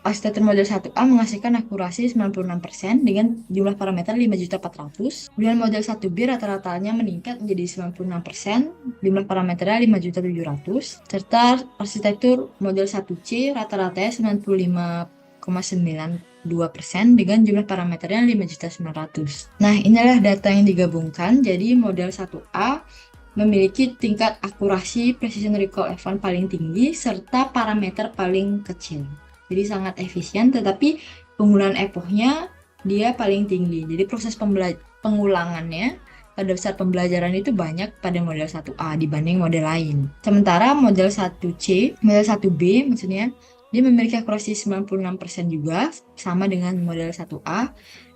arsitektur model 1A menghasilkan akurasi 96% dengan jumlah parameter 5.400. Kemudian model 1B rata-ratanya meningkat menjadi 96%, jumlah parameternya 5.700. Serta arsitektur model 1C rata-ratanya 95,92% dengan jumlah parameternya 5.900. Nah, inilah data yang digabungkan. Jadi model 1A memiliki tingkat akurasi precision recall F1 paling tinggi serta parameter paling kecil. Jadi sangat efisien, tetapi penggunaan epochnya dia paling tinggi. Jadi proses pengulangannya pada besar pembelajaran itu banyak pada model 1A dibanding model lain. Sementara model 1C, model 1B maksudnya, dia memiliki akurasi 96% juga, sama dengan model 1A.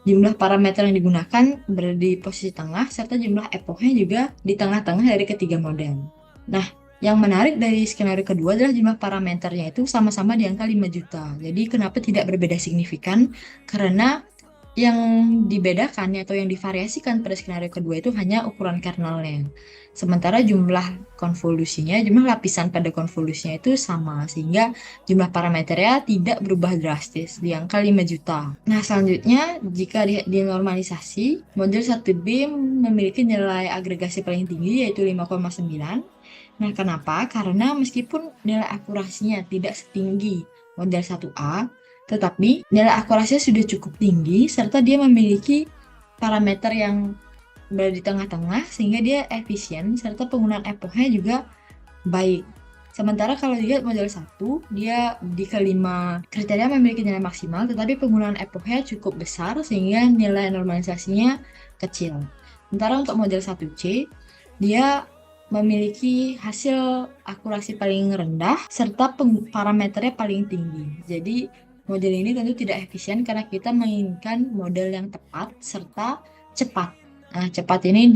Jumlah parameter yang digunakan berada di posisi tengah, serta jumlah epochnya juga di tengah-tengah dari ketiga model. Nah, yang menarik dari skenario kedua adalah jumlah parameternya itu sama-sama di angka 5 juta. Jadi kenapa tidak berbeda signifikan? Karena yang dibedakan atau yang divariasikan pada skenario kedua itu hanya ukuran kernelnya. Sementara jumlah konvolusinya, jumlah lapisan pada konvolusinya itu sama, sehingga jumlah parameternya tidak berubah drastis di angka 5 juta. Nah, selanjutnya jika dinormalisasi, model 1B memiliki nilai agregasi paling tinggi yaitu 5,9. Nah, kenapa? Karena meskipun nilai akurasinya tidak setinggi model 1A, tetapi nilai akurasinya sudah cukup tinggi serta dia memiliki parameter yang berada di tengah-tengah sehingga dia efisien serta penggunaan epochnya juga baik. Sementara kalau dilihat model 1, dia di kelima kriteria memiliki nilai maksimal, tetapi penggunaan epochnya cukup besar sehingga nilai normalisasinya kecil. Sementara untuk model 1C, dia memiliki hasil akurasi paling rendah serta parameternya paling tinggi. Jadi model ini tentu tidak efisien karena kita menginginkan model yang tepat serta cepat. Nah, cepat ini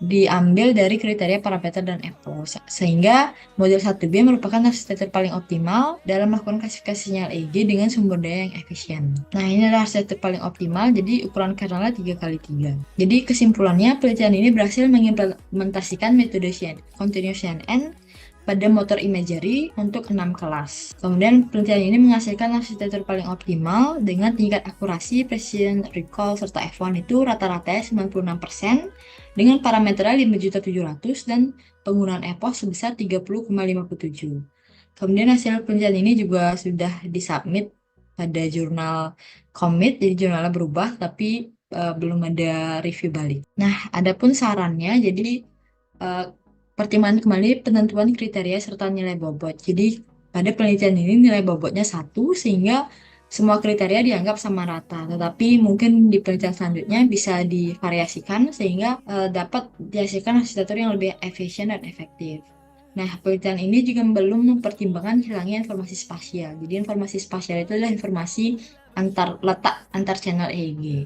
diambil dari kriteria parameter dan epoch. Sehingga model 1B merupakan arsitektur paling optimal dalam melakukan klasifikasi sinyal EEG dengan sumber daya yang efisien. Nah, ini adalah arsitektur paling optimal, jadi ukuran kernelnya 3x3. Jadi kesimpulannya, penelitian ini berhasil mengimplementasikan metode continuous CNN pada motor imagery untuk 6 kelas. Kemudian penelitian ini menghasilkan arsitektur paling optimal dengan tingkat akurasi, precision recall, serta F1 itu rata-ratanya 96% dengan parameternya 5.700.000 dan penggunaan epoch sebesar 30,57. Kemudian hasil penelitian ini juga sudah disubmit pada jurnal Commit, jadi jurnalnya berubah tapi belum ada review balik. Nah, adapun sarannya, jadi pertimbangan kembali penentuan kriteria serta nilai bobot. Jadi pada penelitian ini nilai bobotnya 1 sehingga semua kriteria dianggap sama rata. Tetapi mungkin di penelitian selanjutnya bisa divariasikan sehingga dapat dihasilkan arsitektur yang lebih efisien dan efektif. Nah, penelitian ini juga belum mempertimbangkan hilangnya informasi spasial. Jadi informasi spasial itu adalah informasi letak antar channel EEG.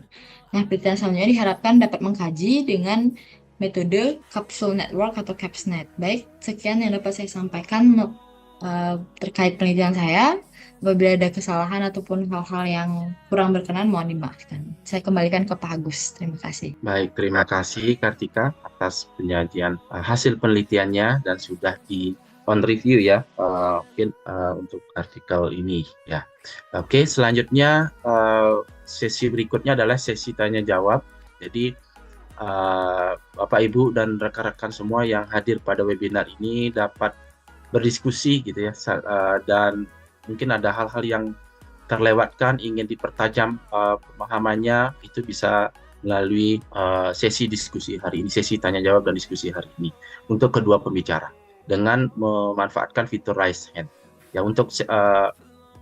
Nah, penelitian selanjutnya diharapkan dapat mengkaji dengan metode capsule network atau CapsNet. Baik, sekian yang dapat saya sampaikan terkait penelitian saya. Apabila ada kesalahan ataupun hal-hal yang kurang berkenan, mohon dimaafkan. Saya kembalikan ke Pak Agus. Terima kasih. Baik, terima kasih Kartika atas penyajian hasil penelitiannya dan sudah di on review ya, mungkin untuk artikel ini ya. Oke, selanjutnya sesi berikutnya adalah sesi tanya jawab. Jadi Bapak Ibu dan rekan-rekan semua yang hadir pada webinar ini dapat berdiskusi gitu ya, dan mungkin ada hal-hal yang terlewatkan ingin dipertajam pemahamannya, itu bisa melalui sesi diskusi hari ini, sesi tanya jawab dan diskusi hari ini untuk kedua pembicara dengan memanfaatkan fitur raise hand. Ya, untuk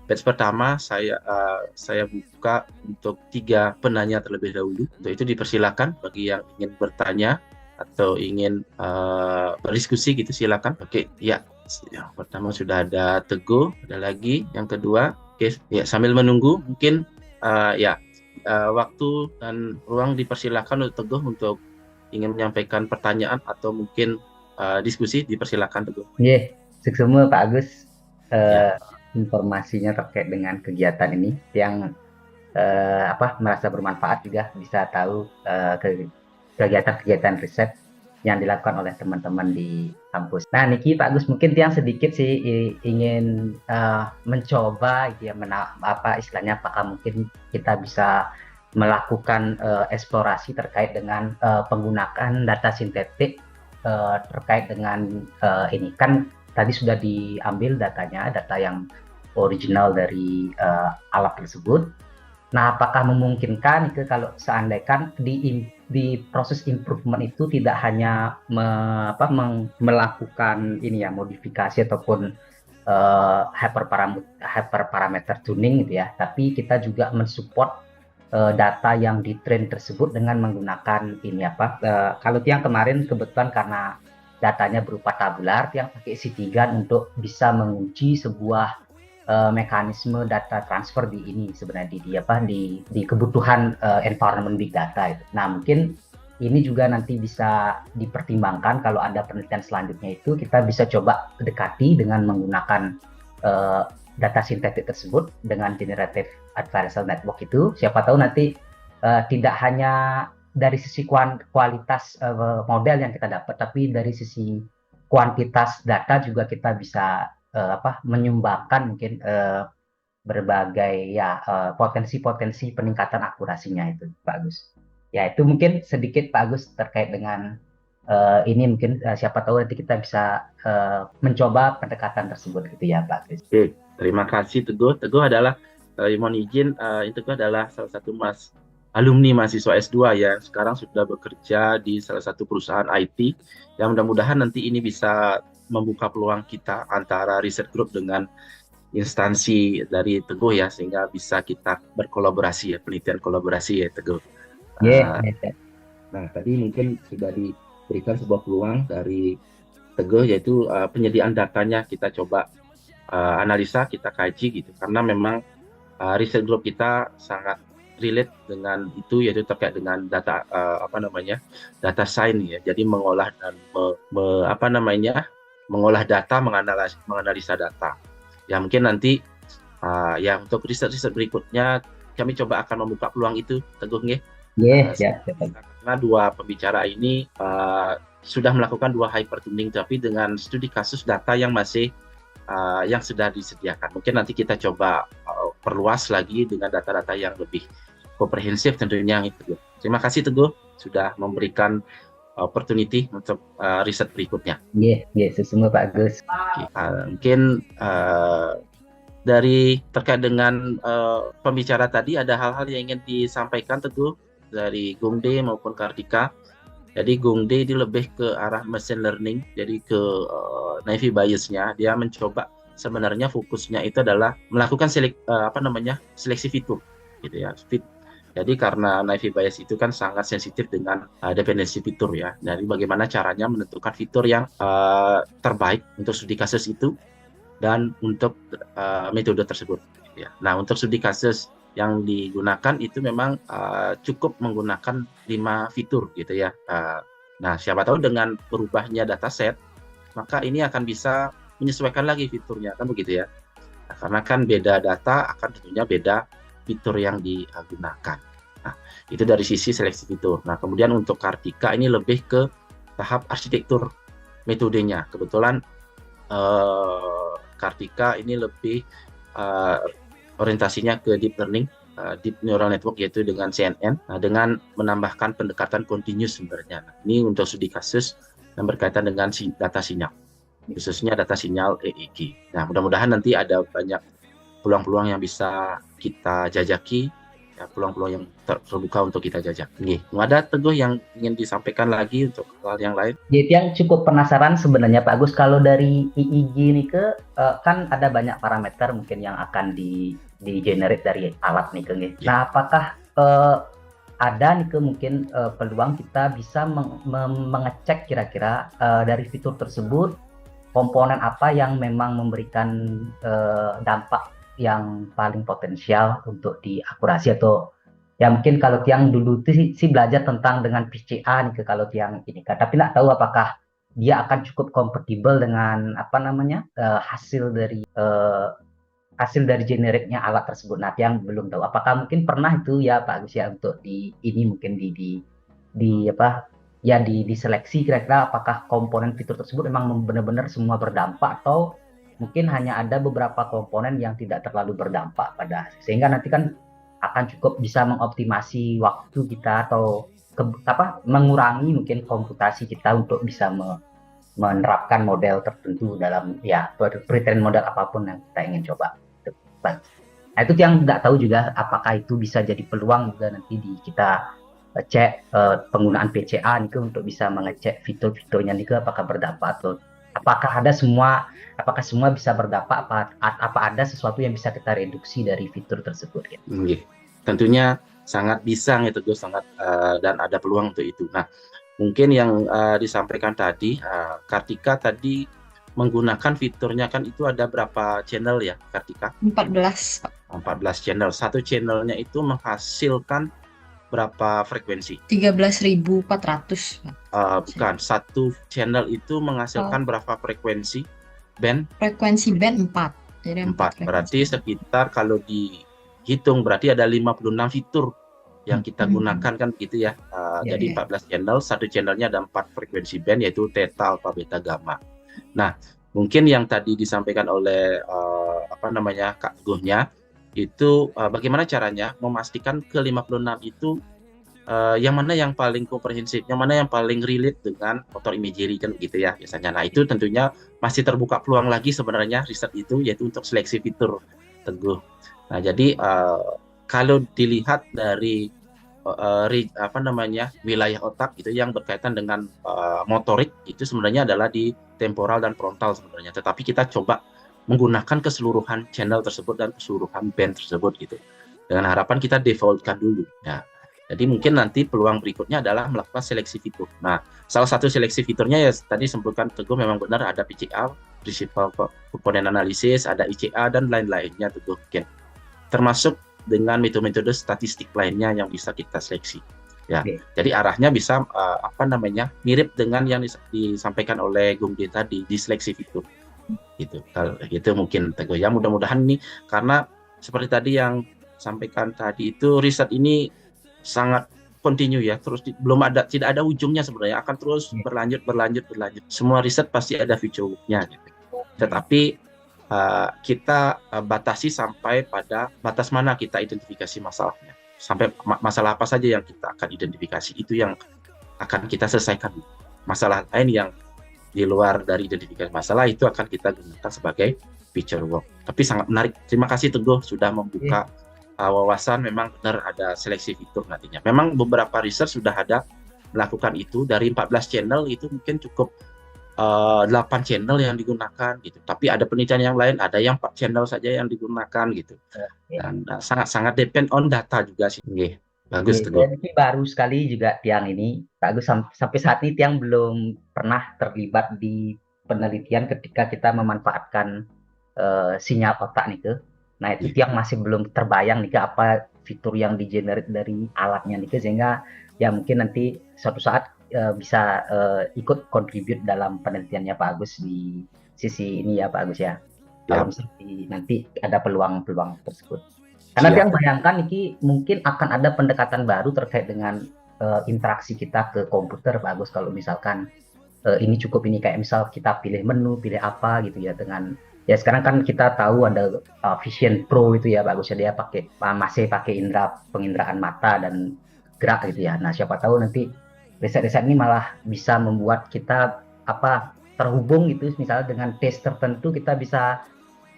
batch pertama saya buka untuk 3 penanya terlebih dahulu. Untuk itu dipersilakan bagi yang ingin bertanya atau ingin berdiskusi gitu, silakan. Oke, ya. Yang pertama sudah ada Teguh, ada lagi yang kedua. Oke, ya, sambil menunggu mungkin waktu dan ruang dipersilakan untuk Teguh untuk ingin menyampaikan pertanyaan atau mungkin diskusi, dipersilakan Teguh. Iya, semua Pak Agus. Informasinya terkait dengan kegiatan ini yang merasa bermanfaat, juga bisa tahu kegiatan-kegiatan riset yang dilakukan oleh teman-teman di kampus. Nah, Niki, Pak Gus, mungkin yang sedikit sih ingin mencoba ya, istilahnya apakah mungkin kita bisa melakukan eksplorasi terkait dengan penggunaan data sintetik terkait dengan ini. Kan tadi sudah diambil datanya, data yang original dari alat tersebut. Nah, apakah memungkinkan itu kalau seandainya di proses improvement itu tidak hanya melakukan ini ya, modifikasi ataupun hyperparameter tuning gitu ya, tapi kita juga mensupport data yang di train tersebut dengan menggunakan ini kalau yang kemarin kebetulan karena datanya berupa tabular, yang pakai C3 untuk bisa menguji sebuah mekanisme data transfer di ini sebenarnya di kebutuhan environment big data itu. Nah, mungkin ini juga nanti bisa dipertimbangkan kalau ada penelitian selanjutnya, itu kita bisa coba dekati dengan menggunakan data sintetik tersebut dengan generative adversarial network itu. Siapa tahu nanti tidak hanya dari sisi kualitas model yang kita dapat, tapi dari sisi kuantitas data juga kita bisa menyumbangkan mungkin berbagai potensi-potensi peningkatan akurasinya itu, Pak Agus. Ya, itu mungkin sedikit Pak Agus terkait dengan ini, mungkin siapa tahu nanti kita bisa mencoba pendekatan tersebut gitu ya, Pak Agus. Oke, terima kasih Teguh. Teguh adalah mohon izin, itu adalah salah satu alumni mahasiswa S2 yang sekarang sudah bekerja di salah satu perusahaan IT, yang mudah-mudahan nanti ini bisa membuka peluang kita antara riset group dengan instansi dari Teguh ya, sehingga bisa kita berkolaborasi ya, penelitian kolaborasi ya Teguh. Yeah, Nah, tadi mungkin sudah diberikan sebuah peluang dari Teguh, yaitu penyediaan datanya kita coba analisa, kita kaji gitu, karena memang riset group kita sangat relate dengan itu, yaitu terkait dengan data data science ya. Jadi mengolah dan mengolah data, menganalisa data. Ya mungkin nanti ya untuk riset berikutnya kami coba akan membuka peluang itu, Teguh nggih. Karena dua pembicara ini sudah melakukan 2 hypertuning, tapi dengan studi kasus data yang masih yang sudah disediakan. Mungkin nanti kita coba perluas lagi dengan data-data yang lebih komprehensif tentunya itu. Terima kasih Teguh sudah memberikan opportunity untuk riset berikutnya. Sesungguhnya Pak Agus. Mungkin dari terkait dengan pembicara tadi, ada hal-hal yang ingin disampaikan Teguh dari Gung De maupun Kartika. Jadi Gung De ini lebih ke arah machine learning, jadi ke naive bias-nya. Dia mencoba, sebenarnya fokusnya itu adalah melakukan seleksi fitur, gitu ya. Jadi karena naive bias itu kan sangat sensitif dengan dependensi fitur ya. Jadi bagaimana caranya menentukan fitur yang terbaik untuk studi kasus itu dan untuk metode tersebut. Ya. Nah, untuk studi kasus yang digunakan itu memang cukup menggunakan 5 fitur gitu ya. Nah, siapa tahu dengan berubahnya dataset, maka ini akan bisa menyesuaikan lagi fiturnya, kan begitu ya. Nah, karena kan beda data akan tentunya beda fitur yang digunakan. Nah, itu dari sisi seleksi fitur. Nah, kemudian untuk Kartika ini lebih ke tahap arsitektur metodenya. Kebetulan Kartika ini lebih orientasinya ke deep learning, deep neural network, yaitu dengan CNN, dengan menambahkan pendekatan continuous sebenarnya. Nah, ini untuk studi kasus yang berkaitan dengan data sinyal, khususnya data sinyal EEG. Nah, mudah-mudahan nanti ada banyak peluang-peluang yang bisa kita jajaki, ya, peluang-peluang yang terbuka untuk kita jajak. Ada Teguh yang ingin disampaikan lagi untuk hal yang lain? Jadi yang cukup penasaran sebenarnya Pak Agus, kalau dari EEG ini kan ada banyak parameter mungkin yang akan di generate dari alat nih ke. Nah, apakah ada nih ke mungkin peluang kita bisa mengecek kira-kira dari fitur tersebut komponen apa yang memang memberikan dampak yang paling potensial untuk diakurasi, atau ya mungkin kalau tiang dulu itu sih belajar tentang dengan PCA nih kalau tiang ini kan, tapi nggak tahu apakah dia akan cukup kompatibel dengan hasil dari generate-nya alat tersebut. Nah, tiang belum tahu apakah mungkin pernah itu ya Pak Agus ya untuk mungkin diseleksi kira-kira apakah komponen fitur tersebut memang benar-benar semua berdampak, atau mungkin hanya ada beberapa komponen yang tidak terlalu berdampak sehingga nanti kan akan cukup bisa mengoptimasi waktu kita atau mengurangi mungkin komputasi kita untuk bisa menerapkan model tertentu dalam pre-train model apapun yang kita ingin coba. Nah, itu yang nggak tahu juga apakah itu bisa jadi peluang juga nanti kita cek penggunaan PCA nih untuk bisa mengecek fitur-fiturnya nih apakah berdampak, atau apakah semua bisa berdampak, apa ada sesuatu yang bisa kita reduksi dari fitur tersebut gitu. Tentunya sangat bisa gitu Gus, sangat dan ada peluang untuk itu. Nah, mungkin yang disampaikan tadi Kartika tadi menggunakan fiturnya kan itu ada berapa channel ya Kartika? 14. 14 channel. Satu channelnya itu menghasilkan berapa frekuensi? 13.400. Bukan, satu channel itu menghasilkan berapa frekuensi band? Frekuensi band 4. Jadi 4. Berarti sekitar kalau dihitung berarti ada 56 fitur yang kita gunakan kan gitu ya. Jadi 14 channel, satu channelnya ada 4 frekuensi band, yaitu theta, alpha, beta, gamma. Nah, mungkin yang tadi disampaikan oleh Kak Guhnya itu bagaimana caranya memastikan ke 56 itu yang mana yang paling komprehensif, yang mana yang paling relate dengan motor imagery kan gitu ya biasanya. Nah, itu tentunya masih terbuka peluang lagi sebenarnya riset itu, yaitu untuk seleksi fitur Teguh. Nah, jadi kalau dilihat dari wilayah otak itu yang berkaitan dengan motorik itu sebenarnya adalah di temporal dan frontal sebenarnya. Tetapi kita coba menggunakan keseluruhan channel tersebut dan keseluruhan band tersebut gitu. Dengan harapan kita defaultkan dulu. Ya. Jadi mungkin nanti peluang berikutnya adalah melakukan seleksi fitur. Nah, salah satu seleksi fiturnya ya tadi sebutkan Teguh memang benar ada PCA, Principal Component Analysis, ada ICA dan lain-lainnya Teguh. Oke. Termasuk dengan metode-metode statistik lainnya yang bisa kita seleksi. Ya, jadi arahnya bisa mirip dengan yang disampaikan oleh Gung D tadi di seleksi fitur. Gitu. Kalau itu mungkin Teguh ya, mudah-mudahan ini karena seperti tadi yang sampaikan tadi itu riset ini sangat continue ya, terus tidak ada ujungnya sebenarnya, akan terus berlanjut. Semua riset pasti ada future-nya gitu. Tetapi kita batasi sampai pada batas mana kita identifikasi masalahnya. Sampai masalah apa saja yang kita akan identifikasi, itu yang akan kita selesaikan. Masalah lain yang di luar dari identifikasi masalah itu akan kita gunakan sebagai feature work. Tapi sangat menarik. Terima kasih Teguh sudah membuka wawasan. Memang benar ada seleksi fitur nantinya. Memang beberapa research sudah ada melakukan itu. Dari 14 channel itu mungkin cukup 8 channel yang digunakan gitu. Tapi ada penelitian yang lain, ada yang 4 channel saja yang digunakan gitu. Dan sangat depend on data juga sih. Bagus Teguh. Jadi baru sekali juga Tiang ini, Pak Agus, sampai saat ini Tiang belum pernah terlibat di penelitian ketika kita memanfaatkan sinyal otak nih ke. Nah itu Tiang masih belum terbayang nih ke apa fitur yang di-generate dari alatnya nih ke, sehingga ya mungkin nanti suatu saat bisa ikut contribute dalam penelitiannya Pak Agus di sisi ini ya Pak Agus ya. Kalau misalnya nanti ada peluang-peluang tersebut. Karena dia bayangkan ini mungkin akan ada pendekatan baru terkait dengan interaksi kita ke komputer Pak Agus. Kalau misalkan ini cukup ini kayak misal kita pilih menu, pilih apa gitu ya, dengan ya sekarang kan kita tahu ada Vision Pro itu ya Pak Agus, dia masih pakai penginderaan mata dan gerak gitu ya. Nah siapa tahu nanti riset-riset ini malah bisa membuat kita terhubung gitu, misalnya dengan tes tertentu kita bisa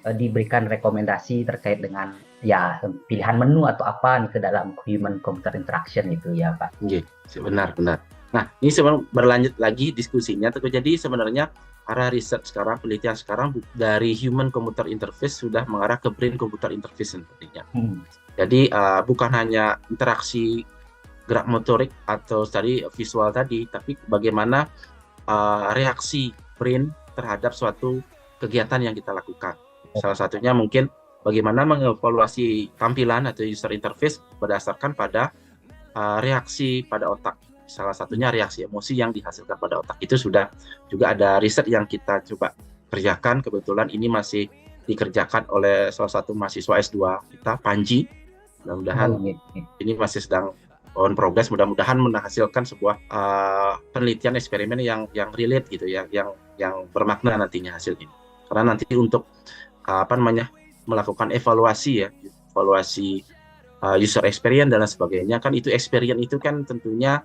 diberikan rekomendasi terkait dengan ya pilihan menu atau apa nih ke dalam human computer interaction itu ya Pak. Benar. Nah ini sebenarnya berlanjut lagi diskusinya. Jadi sebenarnya arah riset sekarang, penelitian sekarang dari human computer interface sudah mengarah ke brain computer interface tentunya. Jadi bukan hanya interaksi gerak motorik atau tadi visual tadi, tapi bagaimana reaksi brain terhadap suatu kegiatan yang kita lakukan. Salah satunya mungkin bagaimana mengevaluasi tampilan atau user interface berdasarkan pada reaksi pada otak. Salah satunya reaksi emosi yang dihasilkan pada otak. Itu sudah juga ada riset yang kita coba kerjakan. Kebetulan ini masih dikerjakan oleh salah satu mahasiswa S2 kita, Panji. Mudah-mudahan ini masih sedang on progress, mudah-mudahan menghasilkan sebuah penelitian eksperimen yang relate gitu ya, yang bermakna nantinya hasil ini. Karena nanti untuk melakukan evaluasi user experience dan sebagainya, kan itu experience itu kan tentunya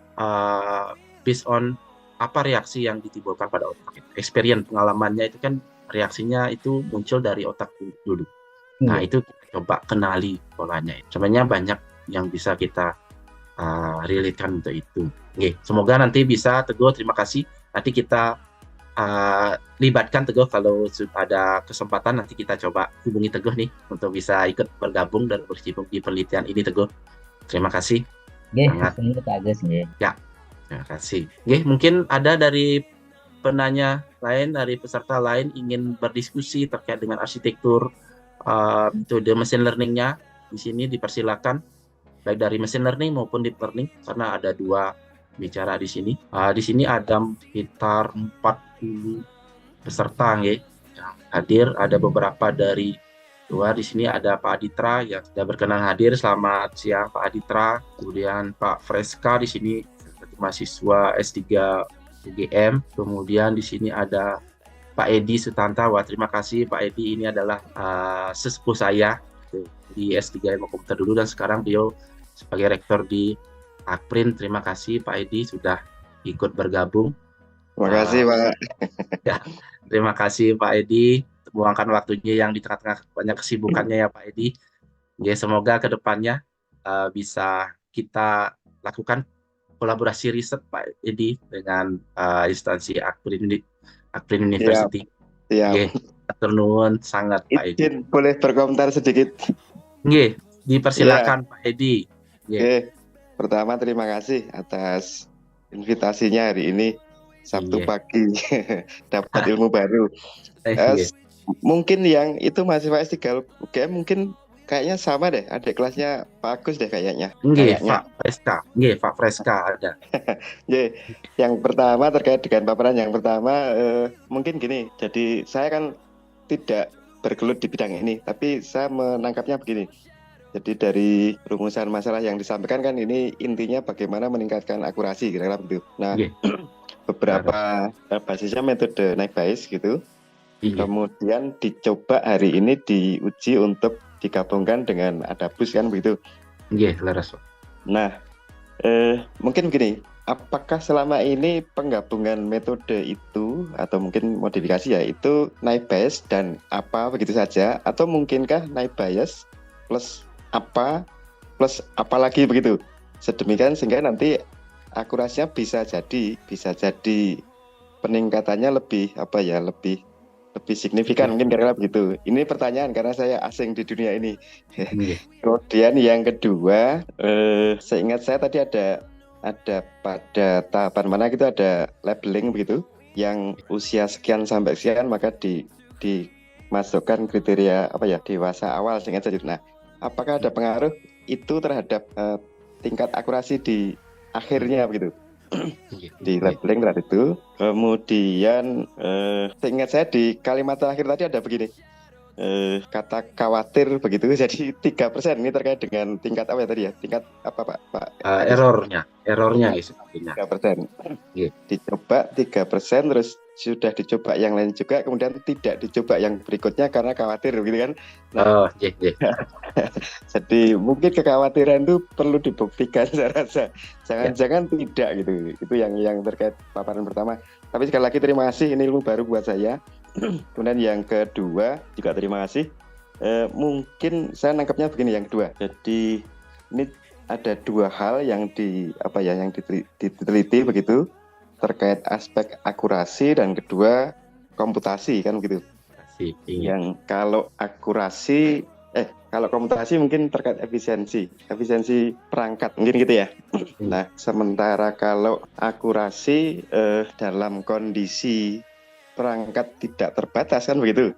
based on apa reaksi yang ditimbulkan pada otak. Experience pengalamannya itu kan reaksinya itu muncul dari otak dulu. Nah itu kita coba kenali polanya. Sebenarnya banyak yang bisa kita relate-kan untuk itu. Semoga nanti bisa Teguh, terima kasih. Nanti kita libatkan Teguh, kalau ada kesempatan nanti kita coba hubungi Teguh nih untuk bisa ikut bergabung dan berkecimpung di penelitian ini Teguh. Terima kasih. Terima kasih. Mungkin ada dari penanya lain, dari peserta lain ingin berdiskusi terkait dengan arsitektur metode machine learning-nya. Di sini dipersilakan, baik dari machine learning maupun deep learning, karena ada 2 bicara di sini. Di sini ada sekitar 40 peserta yang hadir. Ada beberapa dari luar. Di sini ada Pak Aditra yang sudah berkenan hadir. Selamat siang Pak Aditra. Kemudian Pak Freska di sini, mahasiswa S3 UGM. Kemudian di sini ada Pak Edi Sutanta. Wah, terima kasih Pak Edi, ini adalah sesepuh saya di S3 Ilmu Komputer dulu, dan sekarang beliau sebagai rektor di Akprin. Terima kasih Pak Edi sudah ikut bergabung. Terima kasih Pak. Ya, terima kasih Pak Edi. meluangkan waktunya yang di tengah-tengah banyak kesibukannya ya Pak Edi. Ya, semoga kedepannya bisa kita lakukan kolaborasi riset Pak Edi dengan instansi Akprin Siap, University. siap. Nggih, matur nuwun sangat Pak Edi. Izin boleh berkomentar sedikit? Nggih, Iya, dipersilakan Pak Edi. Nggih. oke. Pertama terima kasih atas invitasinya hari ini Sabtu Iya. pagi dapat ilmu baru. Nggih. Mungkin yang itu mahasiswa S3 UGM mungkin kayaknya sama deh, adik kelasnya Pak Agus deh kayaknya. Nggih, Kayaknya. Pak Freska. Nggih, Pak Freska ada. Ye, yang pertama terkait dengan paparan yang pertama mungkin gini. Jadi saya kan tidak bergelut di bidang ini, tapi saya menangkapnya begini. Jadi dari rumusan masalah yang disampaikan kan ini intinya bagaimana meningkatkan akurasi kira-kira begitu. Nah, Nggih. beberapa basisnya metode naik bias gitu. Iya. Kemudian dicoba hari ini diuji untuk digabungkan dengan Adabus kan begitu. Nggih, leres Pak. Nah, mungkin begini, apakah selama ini penggabungan metode itu atau mungkin modifikasi ya itu naik bias dan apa begitu saja, atau mungkinkah naik bias plus apa lagi begitu, sedemikian sehingga nanti akurasinya bisa jadi peningkatannya lebih signifikan mungkin kira-kira begitu. Ini pertanyaan karena saya asing di dunia ini. Nggih. Kemudian yang kedua, seingat saya tadi ada pada tahapan mana gitu ada labeling begitu, yang usia sekian sampai sekian maka dimasukkan kriteria dewasa awal seingat saya. Nah, apakah ada pengaruh itu terhadap tingkat akurasi di akhirnya begitu? Di labeling tadi itu. Kemudian seingat saya di kalimat terakhir tadi ada begini, kata khawatir begitu, jadi 3% ini terkait dengan tingkat apa ya tadi ya, tingkat apa Pak? Errornya sepertinya. 3%. Iya. Dicoba 3%, terus sudah dicoba yang lain juga, kemudian tidak dicoba yang berikutnya karena khawatir gitu kan. Nah, jadi mungkin kekhawatiran itu perlu dibuktikan saya rasa. Jangan-jangan tidak gitu. Itu yang terkait paparan pertama. Tapi sekali lagi terima kasih, ini ilmu baru buat saya. Kemudian yang kedua juga terima kasih. Mungkin saya nangkapnya begini yang kedua. Jadi ini ada dua hal yang diteliti begitu terkait aspek akurasi dan kedua komputasi kan begitu. Yang kalau akurasi kalau komputasi mungkin terkait efisiensi perangkat mungkin gitu ya. Nah, sementara kalau akurasi dalam kondisi perangkat tidak terbatas kan begitu.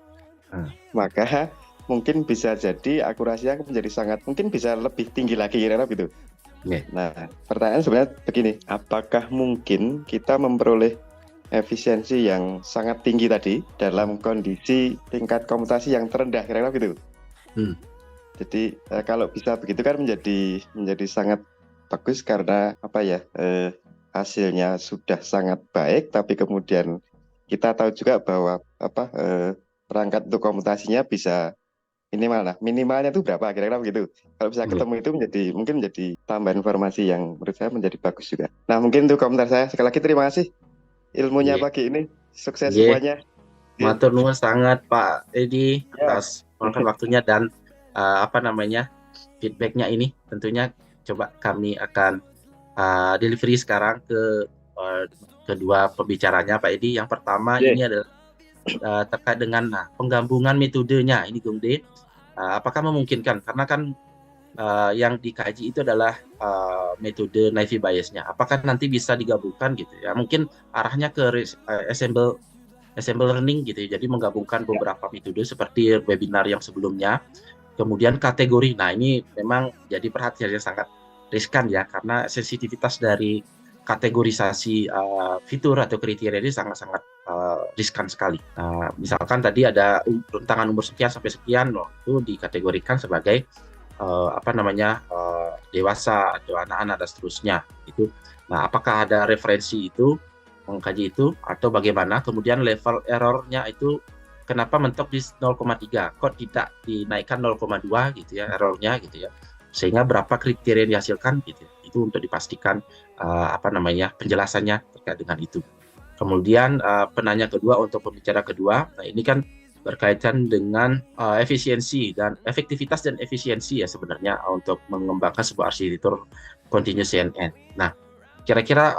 Maka mungkin bisa jadi akurasinya menjadi mungkin bisa lebih tinggi lagi kira-kira gitu. Nah, pertanyaan sebenarnya begini, apakah mungkin kita memperoleh efisiensi yang sangat tinggi tadi dalam kondisi tingkat komputasi yang terendah kira-kira gitu? Jadi kalau bisa begitu kan menjadi sangat bagus karena hasilnya sudah sangat baik, tapi kemudian kita tahu juga bahwa perangkat untuk komputasinya bisa minimalnya itu berapa kira-kira begitu. Kalau bisa ketemu itu mungkin menjadi tambahan informasi yang menurut saya menjadi bagus juga. Nah, mungkin itu komentar saya. Sekali lagi terima kasih ilmunya pagi ini. Sukses semuanya. Matur nuwun sangat Pak Edi atas waktunya dan feedbacknya ini. Tentunya coba kami akan delivery sekarang ke kedua pembicaranya Pak Edi. Yang pertama ini adalah terkait dengan penggabungan metodenya ini Gung De. Apakah memungkinkan karena kan yang dikaji itu adalah metode Naive Bayes-nya. Apakah nanti bisa digabungkan gitu ya? Mungkin arahnya ke assemble learning gitu ya. Jadi menggabungkan beberapa metode seperti webinar yang sebelumnya. Kemudian kategori. Nah, ini memang jadi perhatian yang sangat riskan ya karena sensitivitas dari kategorisasi fitur atau kriteria ini sangat-sangat riskan sekali. Misalkan tadi ada rentangan umur sekian sampai sekian, itu dikategorikan sebagai dewasa atau anak-anak dan seterusnya. Itu. Nah, apakah ada referensi itu mengkaji itu atau bagaimana? Kemudian level errornya itu kenapa mentok di 0,3? Kok tidak dinaikkan 0,2 gitu ya errornya gitu ya? Sehingga berapa kriteria yang dihasilkan gitu ya? Itu untuk dipastikan penjelasannya terkait dengan itu. Kemudian penanya kedua untuk pembicara kedua, nah ini kan berkaitan dengan efisiensi dan efektivitas dan efisiensi ya sebenarnya untuk mengembangkan sebuah arsitektur continuous CNN. Nah, kira-kira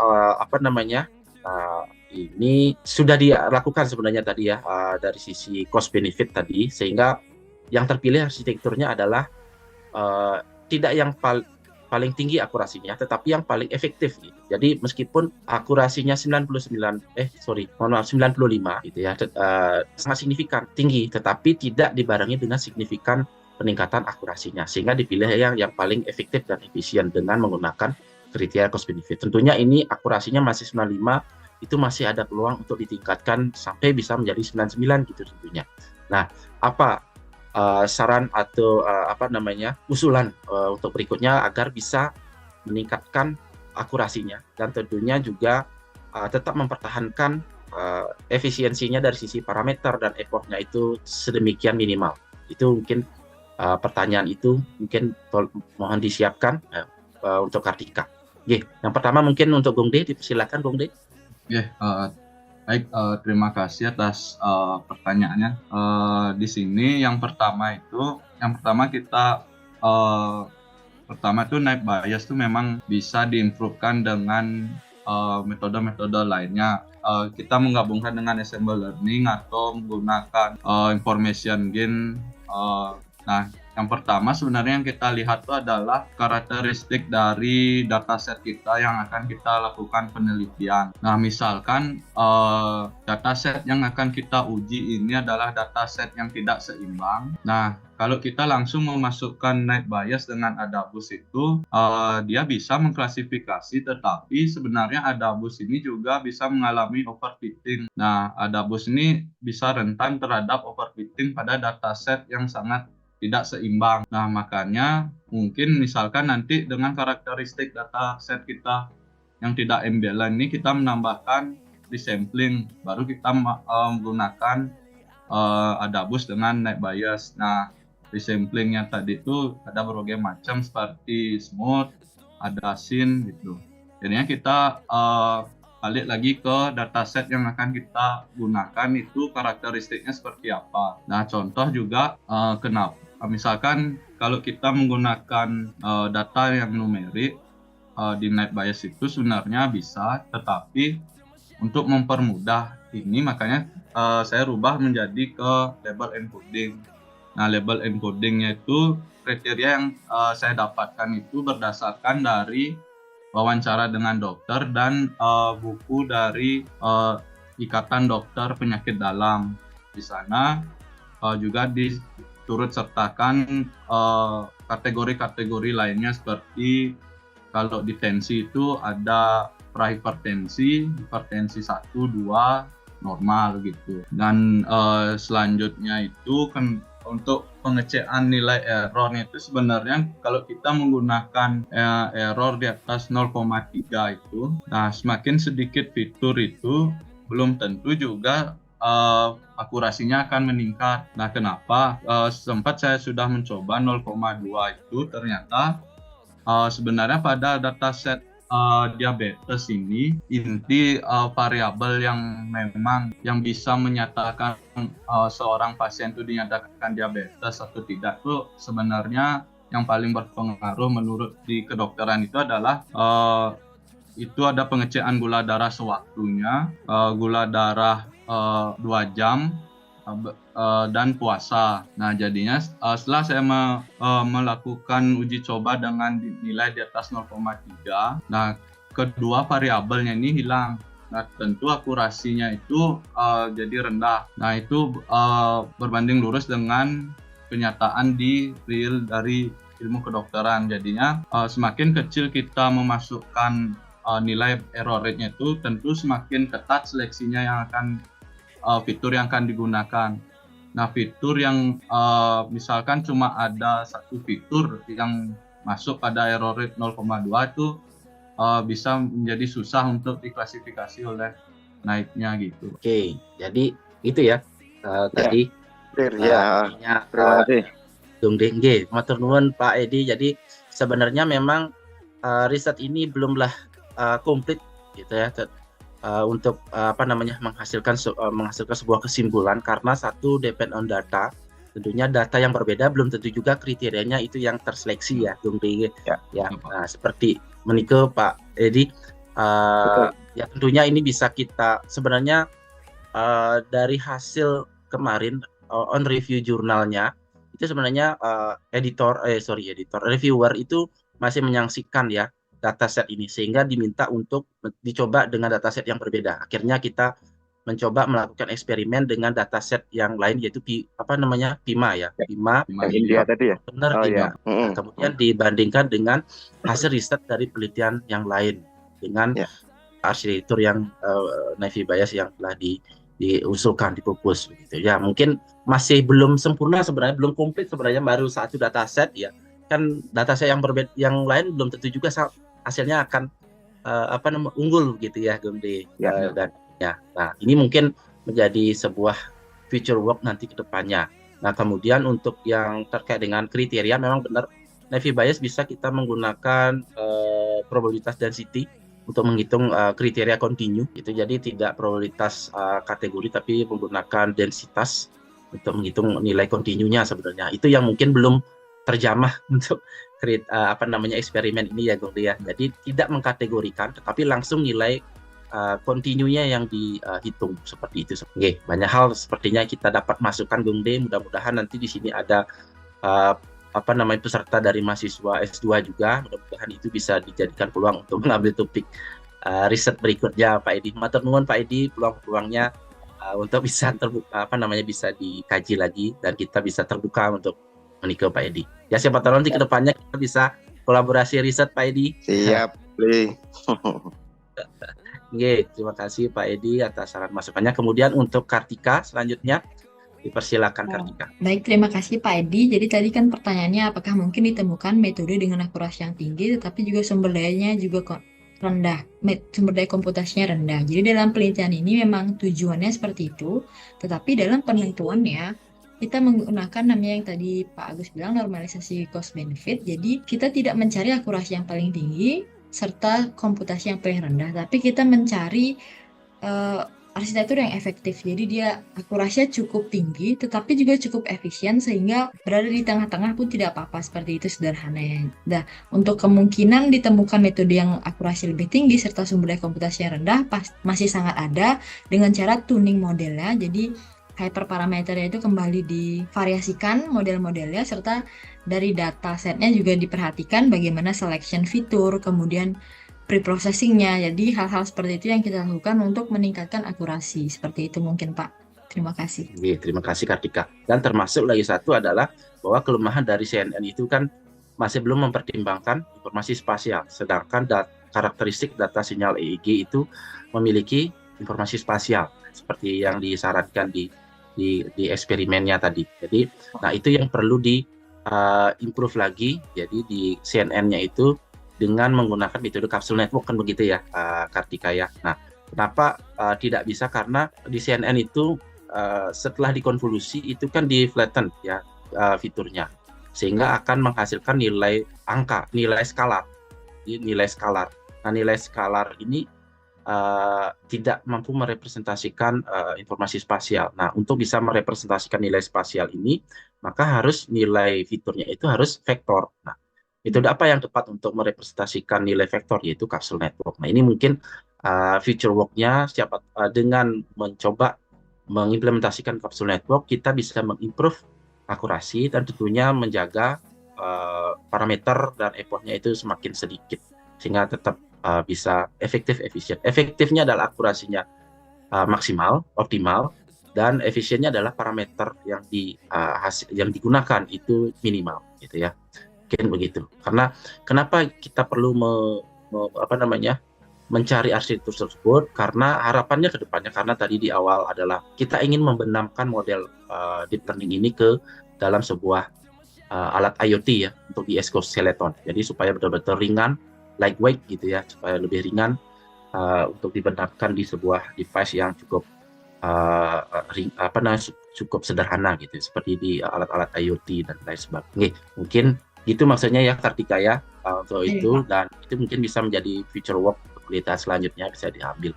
ini sudah dilakukan sebenarnya tadi ya dari sisi cost benefit tadi, sehingga yang terpilih arsitekturnya adalah tidak yang paling tinggi akurasinya, tetapi yang paling efektif gitu. Jadi meskipun akurasinya 95 gitu ya, sangat signifikan tinggi, tetapi tidak dibarengi dengan signifikan peningkatan akurasinya, sehingga dipilih yang paling efektif dan efisien dengan menggunakan kriteria cost benefit. Tentunya ini akurasinya masih 95, itu masih ada peluang untuk ditingkatkan sampai bisa menjadi 99 gitu tentunya. Nah, apa saran atau usulan untuk berikutnya agar bisa meningkatkan akurasinya dan tentunya juga tetap mempertahankan efisiensinya dari sisi parameter dan effortnya itu sedemikian minimal. Itu mungkin pertanyaan itu mungkin mohon disiapkan untuk Kartika. Yang pertama mungkin untuk Gong De, dipersilakan Gong De. Baik, terima kasih atas pertanyaannya. Di sini yang pertama kita night bias itu memang bisa diimprove-kan dengan metode-metode lainnya. Kita menggabungkan dengan ensemble learning atau menggunakan information gain. Nah, yang pertama sebenarnya yang kita lihat itu adalah karakteristik dari dataset kita yang akan kita lakukan penelitian. Nah, misalkan dataset yang akan kita uji ini adalah dataset yang tidak seimbang. Nah, kalau kita langsung memasukkan night bias dengan Adabus itu, dia bisa mengklasifikasi, tetapi sebenarnya Adabus ini juga bisa mengalami overfitting. Nah, Adabus ini bisa rentan terhadap overfitting pada dataset yang sangat tidak seimbang. Nah, makanya mungkin misalkan nanti dengan karakteristik data set kita yang tidak imbalance ini kita menambahkan resampling, baru kita menggunakan Adabus dengan night bias. Nah, resamplingnya tadi itu ada berbagai macam seperti smooth, ada scene gitu. Jadinya kita balik lagi ke dataset yang akan kita gunakan itu karakteristiknya seperti apa. Nah, contoh juga kenapa misalkan kalau kita menggunakan data yang numerik di night bias itu sebenarnya bisa, tetapi untuk mempermudah ini makanya saya rubah menjadi ke label encoding. Nah, label encodingnya itu kriteria yang saya dapatkan itu berdasarkan dari wawancara dengan dokter dan buku dari Ikatan Dokter Penyakit Dalam. Di sana juga turut sertakan kategori-kategori lainnya seperti kalau di tensi itu ada prahipertensi, hipertensi 1, 2, normal gitu. Dan selanjutnya itu kan untuk pengecekan nilai errornya itu sebenarnya kalau kita menggunakan error di atas 0,3 itu, nah semakin sedikit fitur itu belum tentu juga akurasinya akan meningkat. Nah, kenapa? Sempat saya sudah mencoba 0,2 itu, ternyata sebenarnya pada dataset diabetes ini inti variabel yang bisa menyatakan seorang pasien itu dinyatakan diabetes atau tidak itu sebenarnya yang paling berpengaruh menurut di kedokteran itu adalah itu ada pengecekan gula darah sewaktunya, gula darah 2 jam dan puasa. Nah, jadinya setelah saya melakukan uji coba dengan nilai di atas 0,3, nah kedua variabelnya ini hilang. Nah, tentu akurasinya itu jadi rendah. Nah, itu berbanding lurus dengan kenyataan di real dari ilmu kedokteran. Jadinya semakin kecil kita memasukkan nilai error rate-nya itu, tentu semakin ketat seleksinya yang akan fitur yang akan digunakan. Nah, fitur yang misalkan cuma ada satu fitur yang masuk pada error rate 0,2 itu bisa menjadi susah untuk diklasifikasi oleh naiknya gitu. Oke, jadi itu ya tadi. Terima kasih. Dung Dengge, matur nuwun Pak Edi. Jadi sebenarnya memang riset ini belumlah komplit gitu ya. untuk menghasilkan sebuah kesimpulan, karena satu depend on data. Tentunya data yang berbeda belum tentu juga kriterianya itu yang terseleksi ya, Bung Ri. Ya. Nah, seperti menike Pak Edi, ya tentunya ini bisa kita sebenarnya dari hasil kemarin on review jurnalnya itu sebenarnya reviewer itu masih menyaksikan ya dataset ini, sehingga diminta untuk dicoba dengan dataset yang berbeda. Akhirnya kita mencoba melakukan eksperimen dengan dataset yang lain, yaitu PIMA ya. PIMA yang India tadi ya. Benar, PIMA. Nah, kemudian dibandingkan dengan hasil riset dari penelitian yang lain dengan arsitektur yang Navy bias yang telah diusulkan, dipupus begitu ya. Mungkin masih belum sempurna sebenarnya, belum komplit sebenarnya, baru satu dataset ya. Kan dataset yang berbeda yang lain belum tentu juga hasilnya akan unggul gitu ya, Gomde. Dan ya, nah ini mungkin menjadi sebuah future work nanti ke depannya. Nah, kemudian untuk yang terkait dengan kriteria, memang benar Navy bias bisa kita menggunakan probabilitas density untuk menghitung kriteria kontinu. Itu jadi tidak probabilitas kategori, tapi menggunakan densitas untuk menghitung nilai kontinunya sebenarnya. Itu yang mungkin belum terjamah untuk eksperimen ini ya, Gong ya. Jadi tidak mengkategorikan, tetapi langsung nilai kontinunya yang dihitung seperti itu. Oke, banyak hal sepertinya kita dapat masukkan, Gong De. Mudah-mudahan nanti di sini ada peserta dari mahasiswa S2 juga. Mudah-mudahan itu bisa dijadikan peluang untuk mengambil topik riset berikutnya, Pak Edi. Matur nuwun Pak Edi, peluang-peluangnya untuk bisa terbuka, bisa dikaji lagi, dan kita bisa terbuka untuk menikah Pak Edi. Ya, siapa tahu nanti ke depannya kita bisa kolaborasi riset Pak Edi. Siap, Bli. Oke, terima kasih Pak Edi atas saran masukannya. Kemudian untuk Kartika selanjutnya, dipersilakan Kartika. Baik, terima kasih Pak Edi. Jadi tadi kan pertanyaannya apakah mungkin ditemukan metode dengan akurasi yang tinggi tetapi juga sumber dayanya juga rendah, sumber daya komputasinya rendah. Jadi dalam penelitian ini memang tujuannya seperti itu, tetapi dalam penentuannya kita menggunakan namanya yang tadi Pak Agus bilang, normalisasi cost benefit. Jadi kita tidak mencari akurasi yang paling tinggi serta komputasi yang paling rendah, tapi kita mencari arsitektur yang efektif. Jadi dia akurasinya cukup tinggi tetapi juga cukup efisien, sehingga berada di tengah-tengah pun tidak apa-apa, seperti itu sederhananya. Nah, untuk kemungkinan ditemukan metode yang akurasi lebih tinggi serta sumber daya komputasi yang rendah masih sangat ada dengan cara tuning modelnya. Jadi hyperparameternya itu kembali divariasikan model-modelnya, serta dari data setnya juga diperhatikan bagaimana selection fitur, kemudian pre-processingnya. Jadi hal-hal seperti itu yang kita lakukan untuk meningkatkan akurasi. Seperti itu mungkin Pak. Terima kasih. Oke, terima kasih Kartika. Dan termasuk lagi satu adalah bahwa kelemahan dari CNN itu kan masih belum mempertimbangkan informasi spasial, sedangkan karakteristik data sinyal EEG itu memiliki informasi spasial seperti yang disarankan di eksperimennya tadi. Jadi, nah itu yang perlu di improve lagi. Jadi di CNN-nya itu dengan menggunakan metode kapsul network, kan begitu ya, Kartika ya. Nah, kenapa tidak bisa? Karena di CNN itu setelah dikonvolusi itu kan di flatten ya fiturnya, sehingga akan menghasilkan nilai angka, nilai skalar. Nah, nilai skalar ini tidak mampu merepresentasikan informasi spasial. Nah, untuk bisa merepresentasikan nilai spasial ini, maka harus nilai fiturnya itu harus vektor. Nah, metode apa yang tepat untuk merepresentasikan nilai vektor, yaitu kapsul network. Nah, ini mungkin future work-nya dengan mencoba mengimplementasikan kapsul network, kita bisa mengimprove akurasi dan tentunya menjaga parameter dan effortnya itu semakin sedikit, sehingga tetap bisa efektif, efisien. Efektifnya adalah akurasinya maksimal, optimal, dan efisiennya adalah parameter yang digunakan itu minimal, gitu ya. Mungkin begitu. Karena kenapa kita perlu mencari arsitektur tersebut? Karena harapannya ke depannya, karena tadi di awal adalah kita ingin membenamkan model deep learning ini ke dalam sebuah alat IoT ya, untuk di exoskeleton. Jadi supaya betul-betul ringan, lightweight gitu ya, supaya lebih ringan untuk dibenamkan di sebuah device yang cukup cukup sederhana gitu, seperti di alat-alat IoT dan lain sebagainya. Mungkin gitu maksudnya ya Kartika ya, untuk itu, dan itu mungkin bisa menjadi future work penelitian selanjutnya bisa diambil.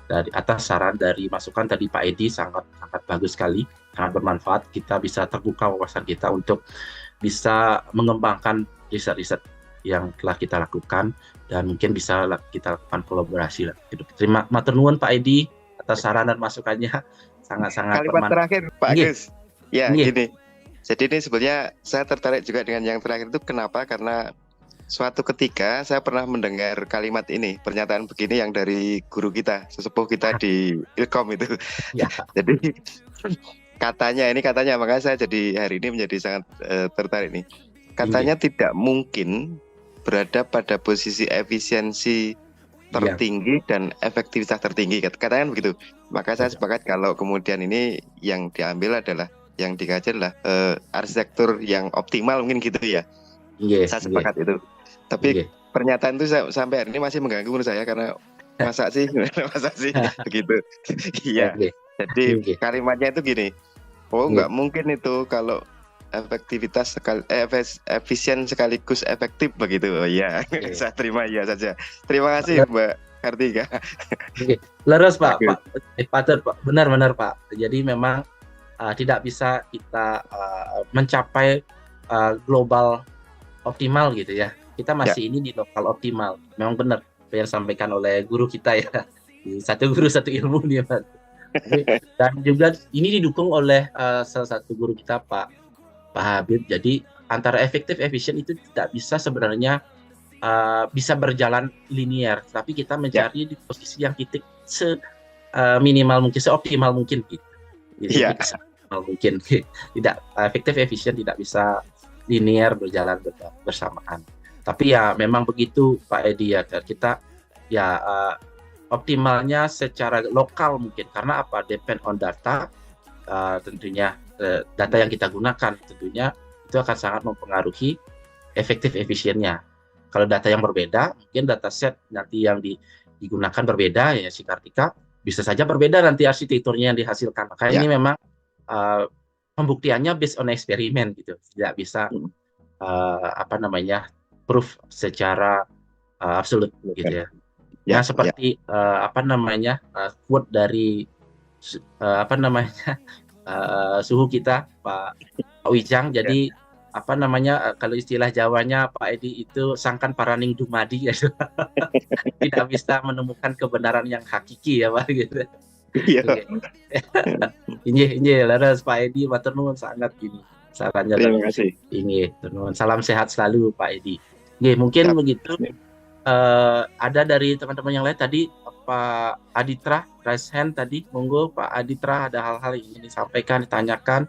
Dari atas saran dari masukan tadi Pak Edi sangat bagus sekali, sangat bermanfaat. Kita bisa terbuka wawasan kita untuk bisa mengembangkan riset-riset yang telah kita lakukan dan mungkin bisa kita lakukan kolaborasi lah. Terima matur nuwun Pak Edi atas saran dan masukannya, sangat-sangat Kalimat bermanfaat. terakhir Pak Nggih. Agus. Ya, Nggih. gini. Jadi ini sebenarnya saya tertarik juga dengan yang terakhir itu kenapa? Karena suatu ketika saya pernah mendengar kalimat ini, pernyataan begini yang dari guru kita, sesepuh kita di Ilkom itu. Ya. Jadi katanya makanya saya jadi hari ini menjadi sangat tertarik nih. Katanya tidak mungkin berada pada posisi efisiensi tertinggi dan efektivitas tertinggi, katanya begitu. Maka saya sepakat kalau kemudian ini yang diambil adalah, yang dikaji adalah arsitektur yang optimal mungkin gitu ya. Saya sepakat itu. Tapi pernyataan itu sampai hari ini masih mengganggu menurut saya, karena masa sih begitu. Iya. Jadi kalimatnya itu gini. Nggak mungkin itu kalau efektivitas efisien sekaligus efektif begitu. Iya. Saya terima iya saja. Terima kasih Mbak Kartika. Leres Pak. Patut Pak. Benar Pak. Jadi memang tidak bisa kita mencapai global optimal gitu ya. Kita masih ini di lokal optimal. Memang benar yang disampaikan oleh guru kita ya. Satu guru satu ilmu nih Pak. Dan juga ini didukung oleh salah satu guru kita Pak Habib. Jadi antara efektif efisien itu tidak bisa sebenarnya bisa berjalan linear, tapi kita mencari di posisi yang titik minimal mungkin, seoptimal mungkin gitu. Mungkin tidak efektif efisien tidak bisa linear berjalan bersamaan. Tapi ya memang begitu Pak Edi ya, kita ya optimalnya secara lokal mungkin, karena apa, depend on data, tentunya data yang kita gunakan tentunya itu akan sangat mempengaruhi efektif efisiennya. Kalau data yang berbeda, mungkin data set nanti yang digunakan berbeda ya, si Kartika bisa saja berbeda nanti arsitekturnya yang dihasilkan. Makanya ini memang pembuktiannya based on eksperimen gitu, tidak bisa proof secara absolut gitu ya. Ya seperti quote dari suhu kita Pak Wijang. Jadi kalau istilah Jawanya Pak Edi itu sangkan paraning dumadi ya. Tidak bisa menemukan kebenaran yang hakiki ya Pak gitu. Iya. Ini leres Pak Edi, matur nuwun sangat gini. Sarannya terima kasih. Ini salam sehat selalu Pak Edi. Mungkin begitu. Ada dari teman-teman yang lain tadi, Pak Aditra raise hand tadi, monggo Pak Aditra, ada hal-hal yang ingin disampaikan, ditanyakan.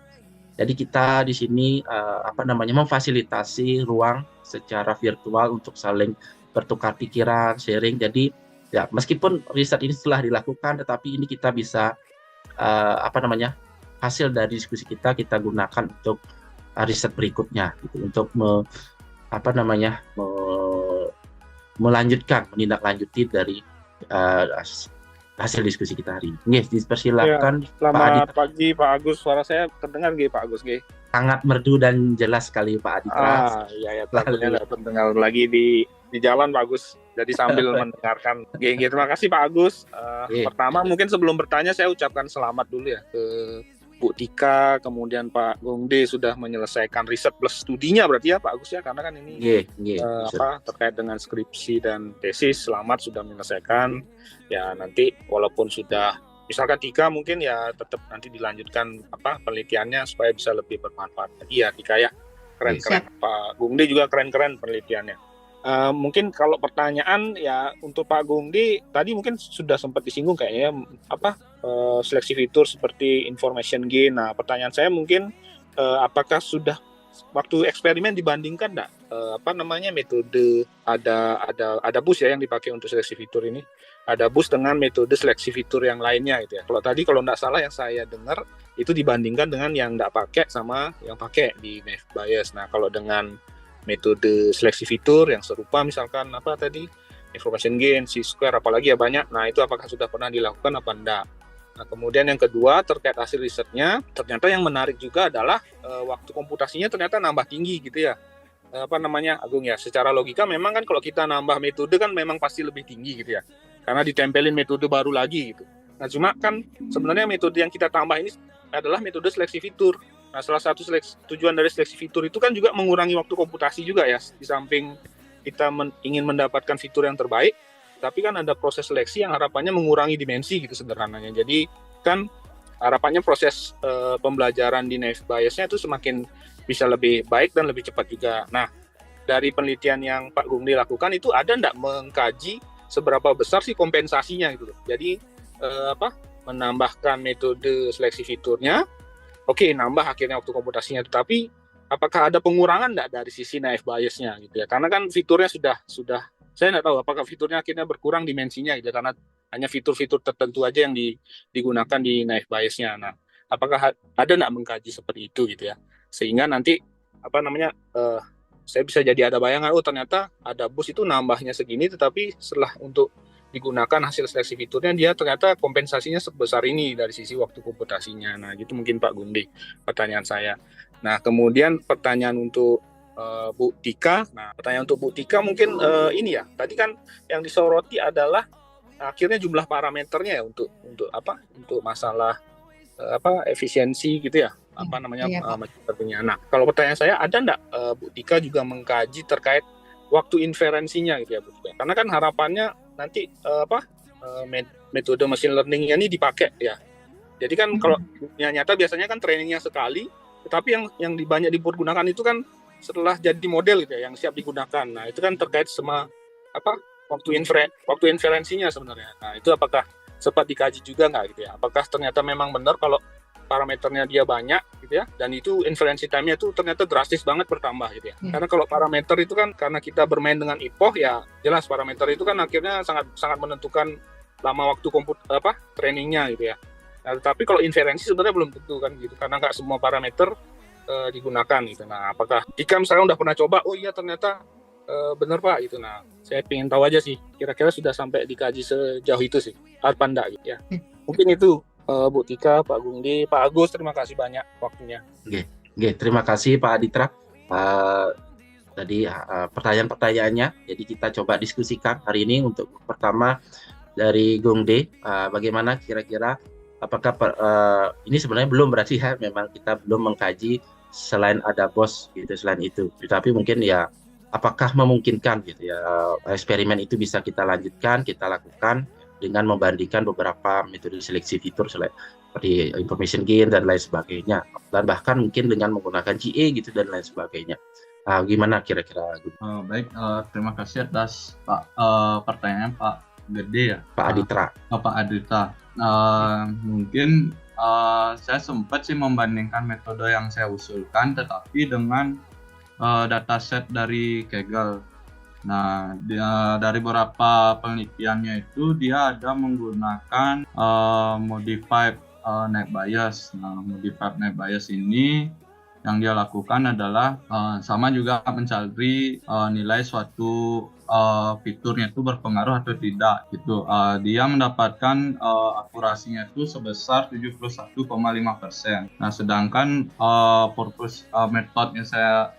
Jadi kita di sini memfasilitasi ruang secara virtual untuk saling bertukar pikiran, sharing. Jadi ya meskipun riset ini telah dilakukan, tetapi ini kita bisa hasil dari diskusi kita gunakan untuk riset berikutnya gitu, untuk menindaklanjuti dari hasil diskusi kita hari ini. Dipersilakan Selamat pagi Pak Agus, suara saya terdengar nggih Pak Agus nggih? Sangat merdu dan jelas sekali Pak Aditra. Iya tentunya terdengar lagi di jalan Pak Agus. Jadi sambil mendengarkan. Terima kasih Pak Agus. Pertama mungkin sebelum bertanya saya ucapkan selamat dulu ya ke Bu Tika, kemudian Pak Gongde sudah menyelesaikan riset plus studinya berarti ya Pak Agus ya, karena kan ini terkait dengan skripsi dan tesis. Selamat sudah menyelesaikan ya. Nanti walaupun sudah misalkan Tika mungkin ya tetap nanti dilanjutkan penelitiannya supaya bisa lebih bermanfaat. Iya Tika ya, keren-keren. Pak Gongde juga keren-keren penelitiannya. Mungkin kalau pertanyaan ya untuk Pak Gongde tadi mungkin sudah sempat disinggung kayaknya seleksi fitur seperti information gain. Nah pertanyaan saya mungkin apakah sudah waktu eksperimen dibandingkan enggak metode ada bus ya yang dipakai untuk seleksi fitur ini, ada bus dengan metode seleksi fitur yang lainnya gitu ya. Kalau tadi kalau enggak salah yang saya dengar itu dibandingkan dengan yang enggak pakai sama yang pakai di Bayes. Nah kalau dengan metode seleksi fitur yang serupa misalkan information gain, C-square apalagi ya banyak. Nah itu apakah sudah pernah dilakukan apa enggak? Nah kemudian yang kedua terkait hasil risetnya, ternyata yang menarik juga adalah waktu komputasinya ternyata nambah tinggi gitu ya. Agung ya, secara logika memang kan kalau kita nambah metode kan memang pasti lebih tinggi gitu ya. karena ditempelin metode baru lagi gitu. Nah cuma kan sebenarnya metode yang kita tambah ini adalah metode seleksi fitur. Nah salah satu tujuan dari seleksi fitur itu kan juga mengurangi waktu komputasi juga ya. Di samping kita ingin mendapatkan fitur yang terbaik, tapi kan ada proses seleksi yang harapannya mengurangi dimensi gitu sederhananya. Jadi kan harapannya proses pembelajaran di naive Bayes-nya itu semakin bisa lebih baik dan lebih cepat juga. Nah dari penelitian yang Pak Gungdi lakukan itu ada nggak mengkaji seberapa besar sih kompensasinya gitu. Jadi menambahkan metode seleksi fiturnya, oke, nambah akhirnya waktu komputasinya, tetapi apakah ada pengurangan nggak dari sisi naive Bayes-nya gitu ya? Karena kan fiturnya sudah saya nggak tahu apakah fiturnya akhirnya berkurang dimensinya gitu, karena hanya fitur-fitur tertentu aja yang digunakan di naive Bayes-nya. Nah, apakah ada nggak mengkaji seperti itu gitu ya? Sehingga nanti saya bisa jadi ada bayangan, oh ternyata ada bus itu nambahnya segini, tetapi setelah untuk digunakan hasil seleksi fiturnya dia ternyata kompensasinya sebesar ini dari sisi waktu komputasinya. Nah gitu mungkin Pak Gungdi pertanyaan saya. Nah kemudian pertanyaan untuk Bu Tika. Nah pertanyaan untuk Bu Tika mungkin ini ya, tadi kan yang disoroti adalah akhirnya jumlah parameternya ya untuk masalah efisiensi gitu ya, metodenya. Nah kalau pertanyaan saya, ada nggak Bu Tika juga mengkaji terkait waktu inferensinya gitu ya Bu Tika? Karena kan harapannya nanti metode machine learning ini dipakai ya. Jadi kan kalau nyata biasanya kan trainingnya sekali, tetapi yang banyak dipergunakan itu kan setelah jadi model gitu ya, yang siap digunakan. Nah itu kan terkait sama waktu inferensinya sebenarnya. Nah itu apakah sempat dikaji juga nggak gitu ya? Apakah ternyata memang benar kalau parameternya dia banyak gitu ya, dan itu inferensi time-nya itu ternyata drastis banget bertambah gitu ya. Karena kalau parameter itu kan karena kita bermain dengan IPOH ya, jelas parameter itu kan akhirnya sangat menentukan lama waktu trainingnya gitu ya. Nah, tapi kalau inferensi sebenarnya belum tentu kan gitu, karena nggak semua parameter digunakan gitu. Nah, apakah jika misalnya udah pernah coba, oh iya ternyata benar Pak gitu. Nah, saya ingin tahu aja sih, kira-kira sudah sampai dikaji sejauh itu sih, apa enggak gitu ya. Mungkin itu Bu Tika, Pak Gungdi, Pak Agus, terima kasih banyak waktunya. Oke, terima kasih Pak Aditra. Tadi pertanyaan-pertanyaannya, jadi kita coba diskusikan hari ini. Untuk pertama dari Gungdi, bagaimana kira-kira apakah ini sebenarnya belum berarti ya, memang kita belum mengkaji selain ada BOS gitu, selain itu. Tetapi mungkin ya apakah memungkinkan gitu ya, eksperimen itu bisa kita lanjutkan, kita lakukan dengan membandingkan beberapa metode seleksi fitur seperti information gain dan lain sebagainya, dan bahkan mungkin dengan menggunakan GA gitu dan lain sebagainya. Gimana kira-kira? Baik, terima kasih atas pertanyaan Pak Gede ya. Pak Aditra. Pak Aditra. Mungkin saya sempat sih membandingkan metode yang saya usulkan, tetapi dengan dataset dari Kaggle. Nah, dari beberapa penelitiannya itu dia ada menggunakan modified net bias. Nah, modified net bias ini yang dia lakukan adalah sama juga mencari nilai suatu fiturnya itu berpengaruh atau tidak gitu. Dia mendapatkan akurasinya itu sebesar 71,5%. Nah, sedangkan purpose method yang saya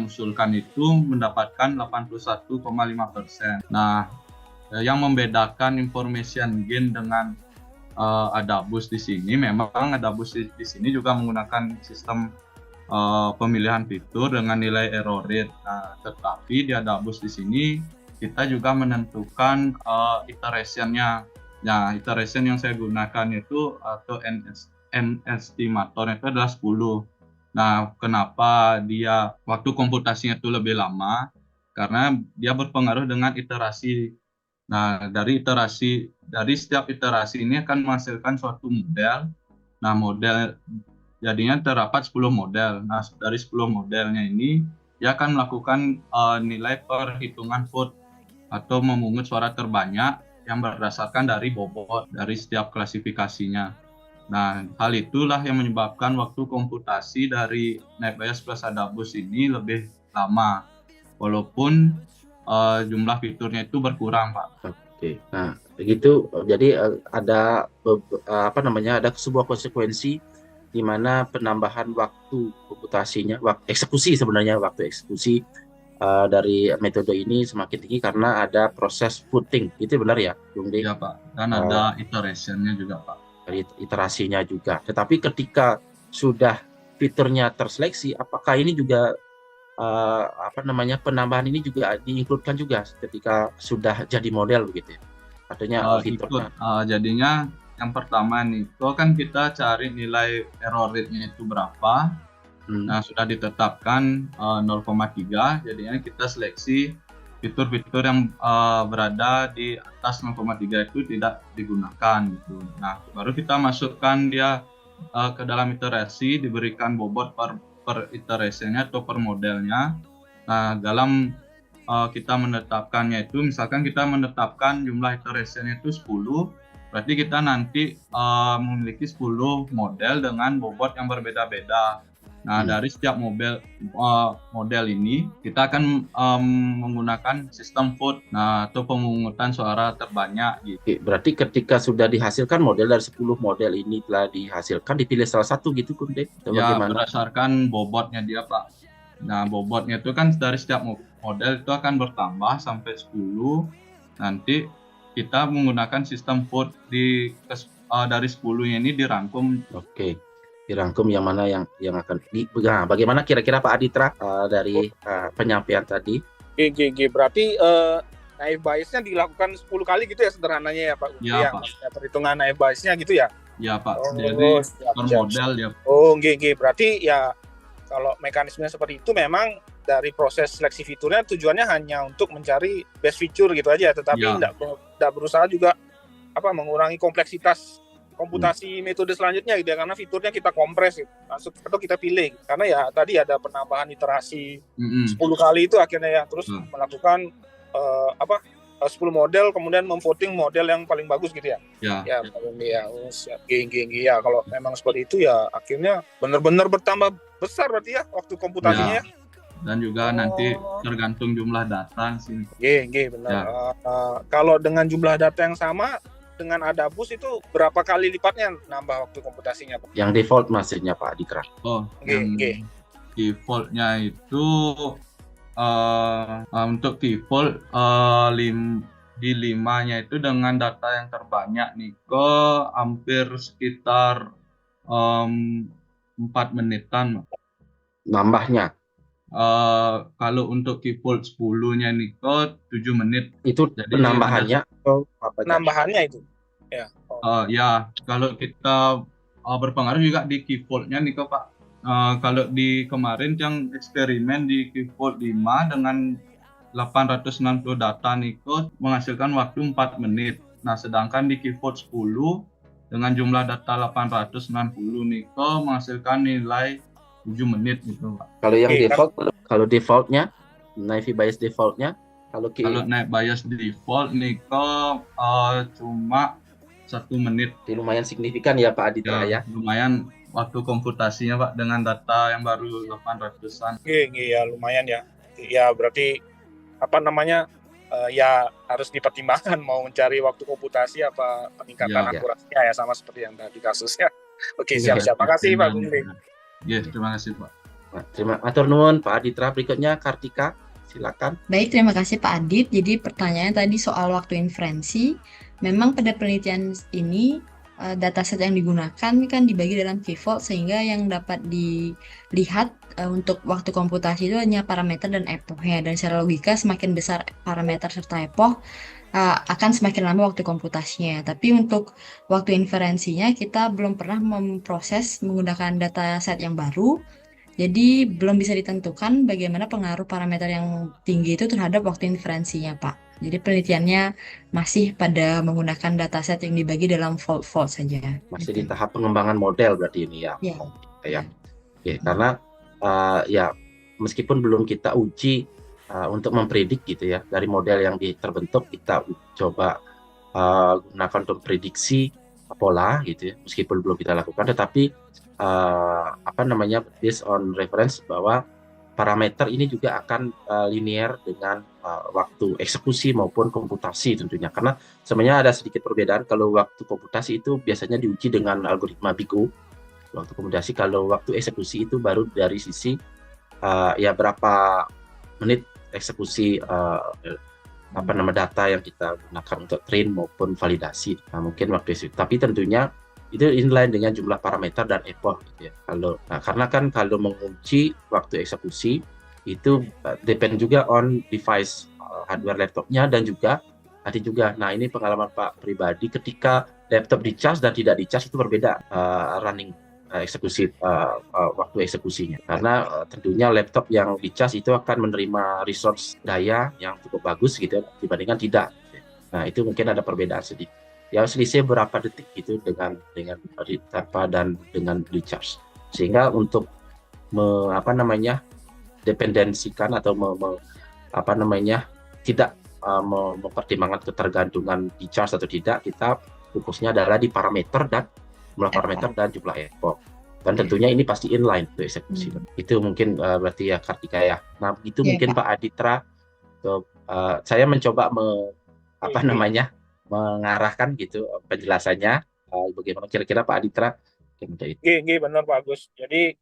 usulkan itu mendapatkan 81,5%. Nah, yang membedakan information gain dengan Adabus di sini, memang Adabus di sini juga menggunakan sistem pemilihan fitur dengan nilai error rate. Nah, tetapi di Adabus di sini kita juga menentukan iteration-nya. Nah, iteration yang saya gunakan itu atau n estimator itu adalah 10. Nah, kenapa dia waktu komputasinya itu lebih lama? Karena dia berpengaruh dengan iterasi. Nah, dari setiap iterasi ini akan menghasilkan suatu model. Nah, model jadinya terdapat 10 model. Nah, dari 10 modelnya ini dia akan melakukan nilai perhitungan vote atau memungut suara terbanyak yang berdasarkan dari bobot dari setiap klasifikasinya. Nah, hal itulah yang menyebabkan waktu komputasi dari naive Bayes plus Adabus ini lebih lama, walaupun jumlah fiturnya itu berkurang, Pak. Oke, nah begitu. Jadi ada ada sebuah konsekuensi di mana penambahan waktu komputasinya, waktu eksekusi dari metode ini semakin tinggi karena ada proses footing. Itu benar ya, Bung De? Iya Pak, dan ada iteration-nya juga Pak. Iterasinya juga. Tetapi ketika sudah fiturnya terseleksi, apakah ini juga penambahan ini juga diinkludkan juga ketika sudah jadi model begitu ya? Artinya fiturnya. Jadinya yang pertama nih, kan kita cari nilai error rate-nya itu berapa. Nah, sudah ditetapkan 0,3, jadinya kita seleksi fitur-fitur yang berada di atas 0,3 itu tidak digunakan gitu. Nah, baru kita masukkan dia ke dalam iterasi, diberikan bobot per iterasinya atau per modelnya. Nah, dalam kita menetapkannya itu, misalkan kita menetapkan jumlah iterasinya itu 10, berarti kita nanti memiliki 10 model dengan bobot yang berbeda-beda. Nah, dari setiap model ini kita akan menggunakan sistem vote, atau pemungutan suara terbanyak gitu. Berarti ketika sudah dihasilkan model dari 10 model ini telah dihasilkan, dipilih salah satu gitu, Kunde? Ya, berdasarkan bobotnya dia, Pak. Nah, bobotnya itu kan dari setiap model itu akan bertambah sampai 10. Nanti kita menggunakan sistem vote dari 10-nya ini dirangkum. Oke. Dirangkum yang mana yang akan dipegang. Bagaimana kira-kira Pak Aditra dari penyampaian tadi? Berarti naive bias-nya dilakukan 10 kali gitu ya sederhananya ya Pak? Iya Pak. Perhitungan naive bias-nya gitu ya? Iya Pak. Jadi per model ya. Berarti ya kalau mekanismenya seperti itu memang dari proses seleksi fiturnya tujuannya hanya untuk mencari best feature gitu aja, tetapi tidak berusaha juga mengurangi kompleksitas komputasi metode selanjutnya gitu ya, karena fiturnya kita kompres gitu, atau kita pilih gitu. Karena ya tadi ada penambahan iterasi 10 kali itu akhirnya ya terus melakukan 10 model kemudian memvoting model yang paling bagus gitu ya. Ya kalau memang seperti itu ya akhirnya benar-benar bertambah besar berarti ya waktu komputasinya ya. Dan juga nanti tergantung jumlah data sini. Benar. Kalau dengan jumlah data yang sama dengan Adabus itu berapa kali lipatnya nambah waktu komputasinya Pak? Yang default maksudnya Pak Aditra. Defaultnya itu untuk default di 5-nya itu dengan data yang terbanyak nih hampir sekitar 4 menitan. Nambahnya? Kalau untuk default 10-nya nih 7 menit. Itu penambahannya atau apa? Penambahannya itu. Ya. Ya, kalau kita berpengaruh juga di default-nya nih Pak. Kalau di kemarin yang eksperimen di default 5 dengan 860 data nih menghasilkan waktu 4 menit. Nah, sedangkan di default 10 dengan jumlah data 860 nih menghasilkan nilai 7 menit gitu Pak. Kalau yang defaultnya, naive bias defaultnya, kalau naive bias default nih cuma 1 menit. Lumayan signifikan ya Pak Aditra ya. Lumayan waktu komputasinya Pak dengan data yang baru 800-an. Ya lumayan ya. Ya berarti ya harus dipertimbangkan mau mencari waktu komputasi apa peningkatan akurasinya ya sama seperti yang tadi kasusnya. Oke, siap-siap. Makasih Pak Bung. Terima kasih Pak. Terima kasih Pak Aditra. Berikutnya Kartika, silakan. Baik, terima kasih Pak Adit. Jadi pertanyaannya tadi soal waktu inferensi. Memang pada penelitian ini dataset yang digunakan kan dibagi dalam key-vault sehingga yang dapat dilihat untuk waktu komputasi itu hanya parameter dan epochnya. Dan secara logika semakin besar parameter serta epoch akan semakin lama waktu komputasinya. Tapi untuk waktu inferensinya kita belum pernah memproses menggunakan dataset yang baru. Jadi belum bisa ditentukan bagaimana pengaruh parameter yang tinggi itu terhadap waktu inferensinya, Pak. Jadi penelitiannya masih pada menggunakan dataset yang dibagi dalam vault saja. Masih di tahap pengembangan model berarti ini ya. Karena meskipun belum kita uji untuk mempredik gitu ya, dari model yang terbentuk kita coba gunakan untuk prediksi pola gitu ya, meskipun belum kita lakukan, tetapi based on reference bahwa parameter ini juga akan linear dengan waktu eksekusi maupun komputasi tentunya, karena sebenarnya ada sedikit perbedaan. Kalau waktu komputasi itu biasanya diuji dengan algoritma Bigo, waktu komputasi, kalau waktu eksekusi itu baru dari sisi berapa menit eksekusi data yang kita gunakan untuk train maupun validasi. Nah, mungkin waktu itu. Tapi tentunya itu inline dengan jumlah parameter dan epoch gitu ya. Karena kan kalau mengunci waktu eksekusi itu depend juga on device hardware laptopnya dan juga tadi juga. Nah, ini pengalaman Pak pribadi ketika laptop di-charge dan tidak di-charge itu berbeda running eksekusi waktu eksekusinya. Karena tentunya laptop yang di-charge itu akan menerima resource daya yang cukup bagus gitu ya, dibandingkan tidak. Nah, itu mungkin ada perbedaan sedikit. Ya selisih berapa detik gitu dengan tanpa dan dengan di-charge. Sehingga untuk dependensikan atau tidak mempertimbangkan ketergantungan di-charge atau tidak, kita fokusnya adalah di parameter dan jumlah parameter dan jumlah epoch. Dan tentunya ini pasti inline untuk eksekusi. Itu mungkin berarti ya Kartika ya. Nah, itu mungkin Pak Aditra. Saya mencoba mengarahkan gitu penjelasannya. Bagaimana kira-kira Pak Aditra? Benar Pak Agus. Jadi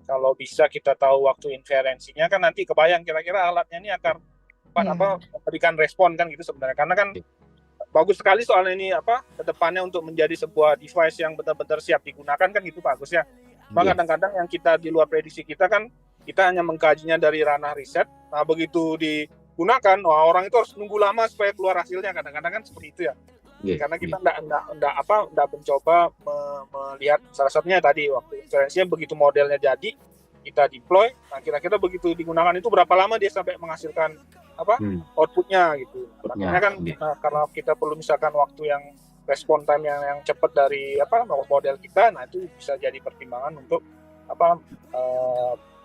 kalau bisa kita tahu waktu inferensinya kan nanti kebayang kira-kira alatnya ini akan memberikan respon kan gitu sebenarnya. Karena kan bagus sekali soal ini kedepannya untuk menjadi sebuah device yang benar-benar siap digunakan kan gitu Pak Agus ya. Kadang-kadang yang kita di luar prediksi kita kan kita hanya mengkajinya dari ranah riset. Nah, begitu digunakan, orang itu harus nunggu lama supaya keluar hasilnya. Kadang-kadang kan seperti itu ya. Karena kita enggak mencoba melihat salah satunya tadi waktu inferensinya begitu modelnya jadi kita deploy. Nah, kira-kira begitu digunakan itu berapa lama dia sampai menghasilkan outputnya gitu. Makanya kan karena kita perlu misalkan waktu yang respon time yang cepat dari model kita, nah itu bisa jadi pertimbangan untuk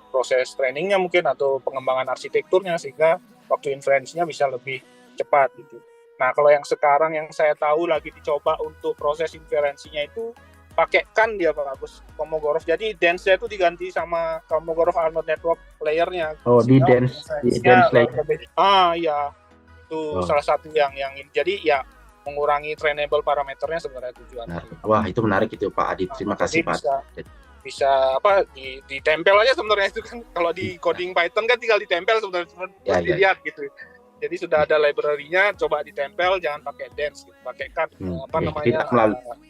proses trainingnya mungkin atau pengembangan arsitekturnya sehingga waktu inferensinya bisa lebih cepat gitu. Nah, kalau yang sekarang yang saya tahu lagi dicoba untuk proses inferensinya itu pakai CAN dia Pak Agus, Kolmogorov. Jadi dense-nya itu diganti sama Kolmogorov Arnold Network layer-nya. Oh, di dense layer. Iya. Itu salah satu yang jadi ya mengurangi trainable parameternya sebenarnya tujuannya. Wah, itu menarik itu Pak Adi. Terima kasih Pak. Bisa ditempel aja sebenarnya itu kan. Kalau di coding Python kan tinggal ditempel sebenarnya dilihat gitu. Jadi sudah ada library-nya, coba ditempel, jangan pakai dense, gitu. Pakai CAN,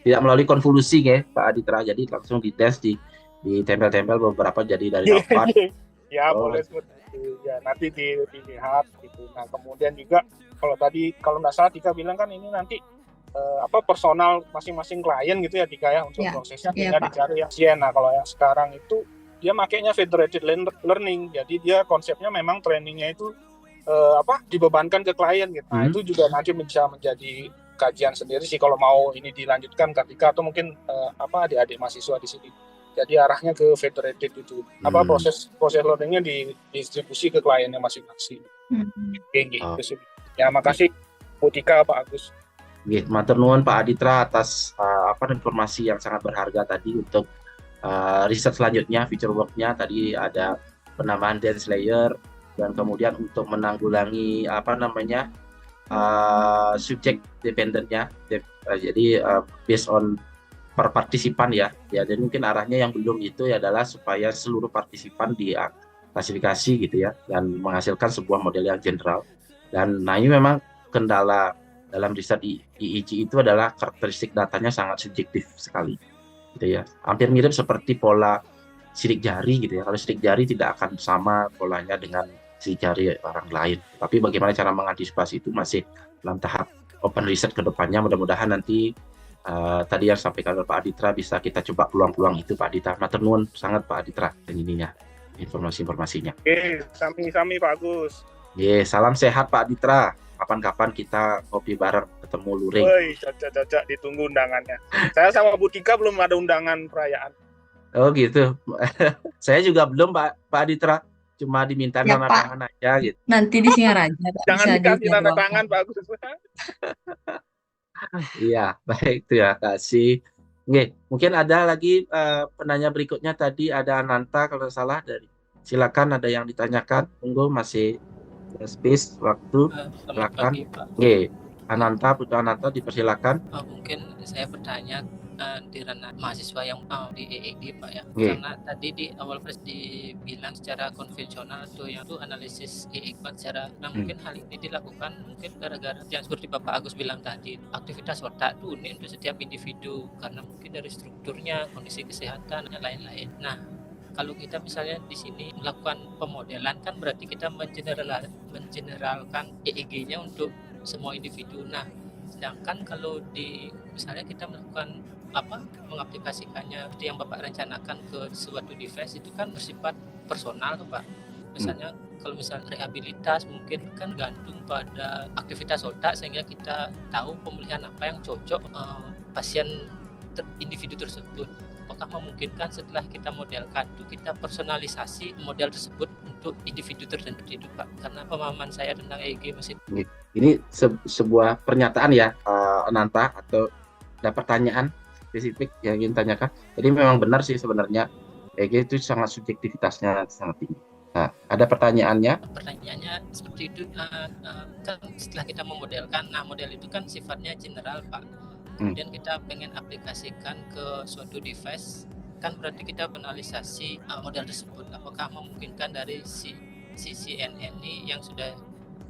tidak melalui konvolusi ya Pak Aditra, jadi langsung di dense, ditempel-tempel beberapa jadi dari dapat. Ya boleh seperti itu. Ya nanti dilihat gitu. Nah kemudian juga kalau nggak salah Tika bilang kan ini nanti personal masing-masing klien gitu ya Tika ya untuk prosesnya tinggal dicari yang sien. Nah kalau yang sekarang itu dia makainya federated learning, jadi dia konsepnya memang trainingnya itu dibebankan ke klien gitu. Nah, itu juga nanti bisa menjadi kajian sendiri sih kalau mau ini dilanjutkan ketika atau mungkin adik-adik mahasiswa di sini. Jadi arahnya ke federated itu. Proses learningnya didistribusi ke kliennya masing-masing. Ya, makasih Bu Tika, Pak Agus. Matur nuwun Pak Aditra atas informasi yang sangat berharga tadi untuk riset selanjutnya, feature work-nya tadi ada penambahan dense layer dan kemudian untuk menanggulangi subject dependent-nya. Jadi based on per partisipan ya. Jadi mungkin arahnya yang belum itu adalah supaya seluruh partisipan diklasifikasi gitu ya dan menghasilkan sebuah model yang general. Dan ini memang kendala dalam riset EEG itu adalah karakteristik datanya sangat subjektif sekali gitu ya. Hampir mirip seperti pola sidik jari gitu ya. Kalau sidik jari tidak akan sama polanya dengan sidik jari orang lain. Tapi bagaimana cara mengantisipasi itu masih dalam tahap open research ke depannya. Mudah-mudahan nanti tadi yang sampaikan oleh Pak Aditra bisa kita coba peluang-peluang itu Pak Aditra. Matur nuwun sangat Pak Aditra dan ininya informasi-informasinya. Sami-sami Pak Agus. Salam sehat Pak Aditra. Kapan-kapan kita kopi bareng ketemu luring. Woi, cocok ditunggu undangannya. Saya sama Bu Tika belum ada undangan perayaan. Oh gitu. Saya juga belum Pak Aditra. Cuma diminta tanda tangan aja gitu. Nanti di Singaraja. Jangan dikasih tanda tangan Pak Agus. Iya, baik itu ya, kasih. Mungkin ada lagi penanya berikutnya tadi ada Ananta kalau salah dari. Silakan ada yang ditanyakan. Tunggu masih space waktu. Silakan. Ananta, Putra Ananta dipersilakan. Mungkin saya bertanya di ranah mahasiswa yang di EEG Pak ya. Karena tadi di awal dibilang secara konvensional tuh yang itu analisis EEG secara mungkin hal ini dilakukan mungkin gara-gara yang seperti Bapak Agus bilang tadi, aktivitas otak itu unik untuk setiap individu karena mungkin dari strukturnya, kondisi kesehatan dan lain-lain. Nah, kalau kita misalnya di sini melakukan pemodelan kan berarti kita mengeneralkan EEG-nya untuk semua individu. Nah, sedangkan kalau misalnya kita melakukan mengaplikasikannya seperti yang Bapak rencanakan ke suatu device itu kan bersifat personal tuh Pak. Misalnya kalau misalnya rehabilitas mungkin kan gantung pada aktivitas otak sehingga kita tahu pemulihan apa yang cocok pasien individu tersebut. Apakah memungkinkan setelah kita modelkan itu kita personalisasi model tersebut untuk individu tertentu itu Pak? Karena pemahaman saya tentang EEG masih. Ini sebuah pernyataan ya Ananta, atau ada pertanyaan spesifik yang ingin tanyakan. Jadi memang benar sih sebenarnya EEG itu sangat subjektivitasnya sangat tinggi. Nah, ada pertanyaannya? Pertanyaannya seperti itu, kan setelah kita memodelkan, model itu kan sifatnya general Pak. Kemudian kita pengen aplikasikan ke suatu device, kan berarti kita penalisasi model tersebut. Apakah memungkinkan dari CNN ini yang sudah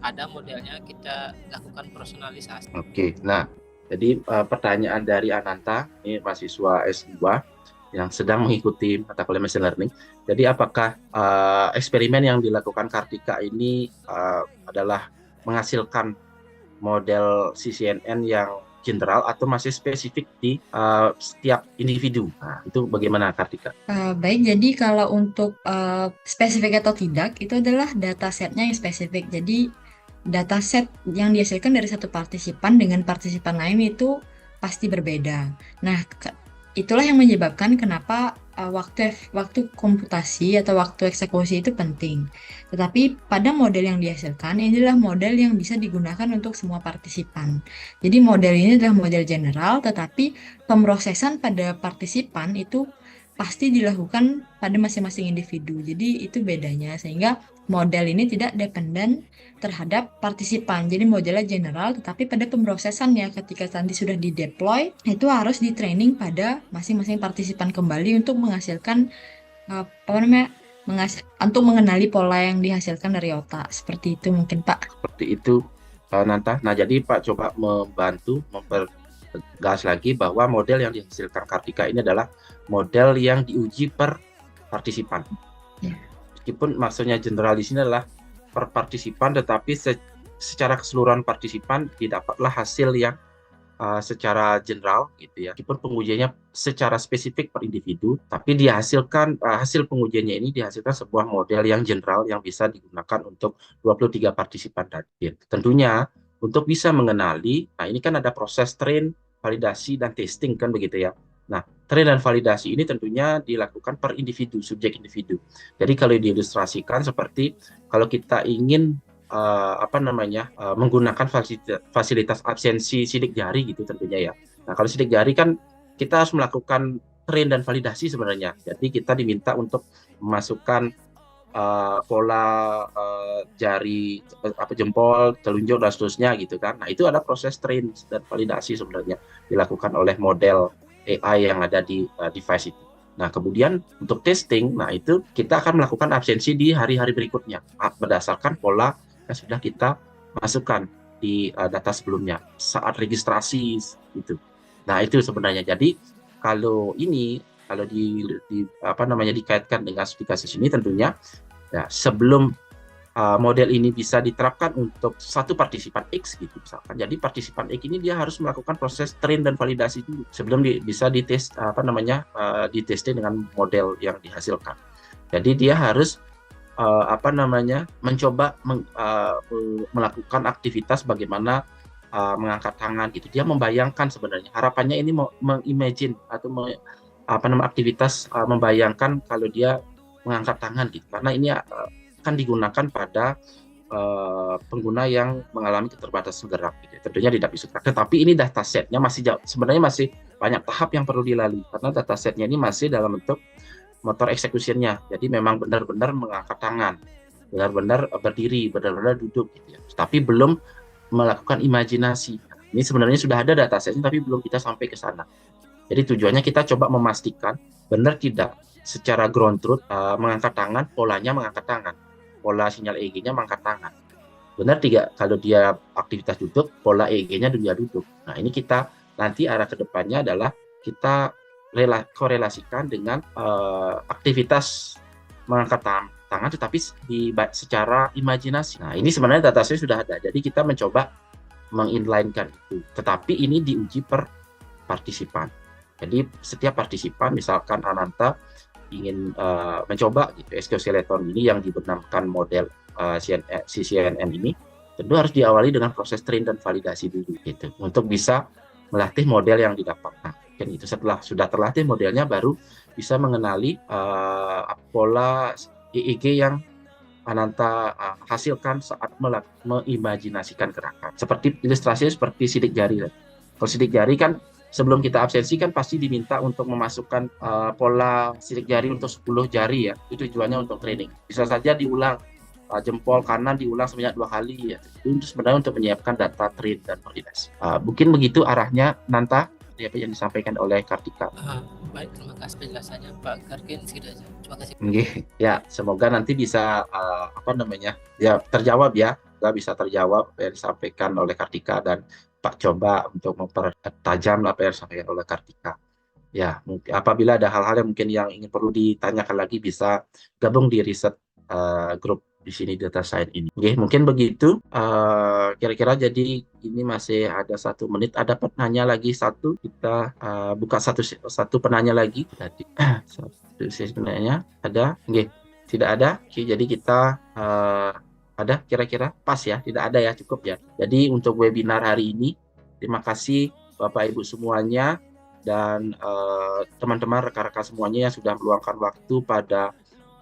ada modelnya kita lakukan personalisasi? Oke, nah jadi pertanyaan dari Ananta, ini mahasiswa S2 yang sedang mengikuti mata kuliah machine learning. Jadi apakah eksperimen yang dilakukan Kartika ini adalah menghasilkan model CCNN yang general atau masih spesifik di setiap individu? Nah, itu bagaimana Kartika? Baik, jadi kalau untuk spesifik atau tidak, itu adalah datasetnya yang spesifik. Jadi dataset yang dihasilkan dari satu partisipan dengan partisipan lain itu pasti berbeda. Nah, itulah yang menyebabkan kenapa waktu komputasi atau waktu eksekusi itu penting. Tetapi pada model yang dihasilkan, ini adalah model yang bisa digunakan untuk semua partisipan. Jadi model ini adalah model general, tetapi pemrosesan pada partisipan itu pasti dilakukan pada masing-masing individu. Jadi itu bedanya, sehingga model ini tidak dependen terhadap partisipan. Jadi modelnya general, tetapi pada pemrosesannya ketika nanti sudah di-deploy, itu harus di-training pada masing-masing partisipan kembali untuk menghasilkan untuk mengenali pola yang dihasilkan dari otak. Seperti itu mungkin Pak. Seperti itu Nanta. Nah, jadi Pak coba membantu mempertegas lagi bahwa model yang dihasilkan Kartika ini adalah model yang diuji per partisipan. Meskipun maksudnya general di sini adalah per partisipan, tetapi secara keseluruhan partisipan didapatlah hasil yang secara general gitu ya. Meskipun pengujiannya secara spesifik per individu, tapi dihasilkan hasil pengujiannya ini dihasilkan sebuah model yang general yang bisa digunakan untuk 23 partisipan tadi. Tentunya untuk bisa mengenali, nah ini kan ada proses train, validasi dan testing kan begitu ya. Nah, train dan validasi ini tentunya dilakukan per individu, subjek individu. Jadi kalau diilustrasikan seperti kalau kita ingin menggunakan fasilitas absensi sidik jari gitu tentunya ya. Nah, kalau sidik jari kan kita harus melakukan train dan validasi sebenarnya. Jadi kita diminta untuk memasukkan pola jari jempol, telunjuk dan seterusnya gitu kan. Nah, itu ada proses train dan validasi sebenarnya dilakukan oleh model AI yang ada di device itu. Nah, kemudian untuk testing, nah itu kita akan melakukan absensi di hari-hari berikutnya berdasarkan pola yang sudah kita masukkan di data sebelumnya saat registrasi gitu. Nah, itu sebenarnya. Jadi kalau dikaitkan dengan studi kasus ini tentunya ya sebelum model ini bisa diterapkan untuk satu partisipan X gitu misalkan. Jadi partisipan X ini dia harus melakukan proses train dan validasi dulu sebelum bisa ditesting dengan model yang dihasilkan. Jadi dia harus mencoba melakukan aktivitas bagaimana mengangkat tangan gitu. Dia membayangkan sebenarnya harapannya ini mengimagine atau aktivitas membayangkan kalau dia mengangkat tangan gitu. Karena ini akan digunakan pada pengguna yang mengalami keterbatasan gerak gitu. Tentunya tidak bisa gerak. Tetapi ini datasetnya sebenarnya masih banyak tahap yang perlu dilalui karena datasetnya ini masih dalam bentuk motor execution-nya. Jadi memang benar-benar mengangkat tangan, benar-benar berdiri, benar-benar duduk gitu ya. Tapi belum melakukan imajinasi. Ini sebenarnya sudah ada datasetnya tapi belum kita sampai ke sana. Jadi tujuannya kita coba memastikan benar tidak secara ground truth mengangkat tangan, polanya mengangkat tangan, pola sinyal EEG-nya mengangkat tangan. Benar tidak kalau dia aktivitas duduk, pola EEG-nya dia duduk. Nah ini kita nanti arah ke depannya adalah kita korelasikan dengan aktivitas mengangkat tangan tetapi secara imajinasi. Nah ini sebenarnya datasnya sudah ada, jadi kita mencoba menginline-kan itu. Tetapi ini diuji per partisipan. Jadi setiap partisipan, misalkan Ananta ingin mencoba gitu, exoskeleton ini yang dibernamakan model CNN ini, tentu harus diawali dengan proses train dan validasi dulu gitu, untuk bisa melatih model yang didapat. Nah, kan itu setelah sudah terlatih modelnya baru bisa mengenali pola EEG yang Ananta hasilkan saat mengimajinasikan gerakan. Seperti ilustrasinya seperti sidik jari. Kalau sidik jari kan sebelum kita absensi kan pasti diminta untuk memasukkan pola sidik jari untuk 10 jari ya. Itu tujuannya untuk training. Bisa saja diulang jempol kanan diulang sebanyak 2 kali ya. Itu sebenarnya untuk menyiapkan data train dan validasi. Mungkin begitu arahnya Nanta apa yang disampaikan oleh Kartika. Baik, terima kasih penjelasannya Pak Karkin. Terima kasih. Ya, semoga nanti bisa ya terjawab ya, bisa terjawab apa yang disampaikan oleh Kartika dan Pak coba untuk mempertajam apa yang disampaikan oleh Kartika. Ya, mungkin apabila ada hal-hal yang mungkin yang ingin perlu ditanyakan lagi bisa gabung di riset grup di sini data science ini. Oke, mungkin begitu. Kira-kira jadi ini masih ada 1 menit. Ada penanya lagi satu. Kita buka satu penanya lagi. Tadi satu sebenarnya ada. Oke, tidak ada. Oke, jadi kita ada kira-kira pas ya. Tidak ada ya, cukup ya. Jadi untuk webinar hari ini, terima kasih Bapak Ibu semuanya dan teman-teman rekan-rekan semuanya yang sudah meluangkan waktu pada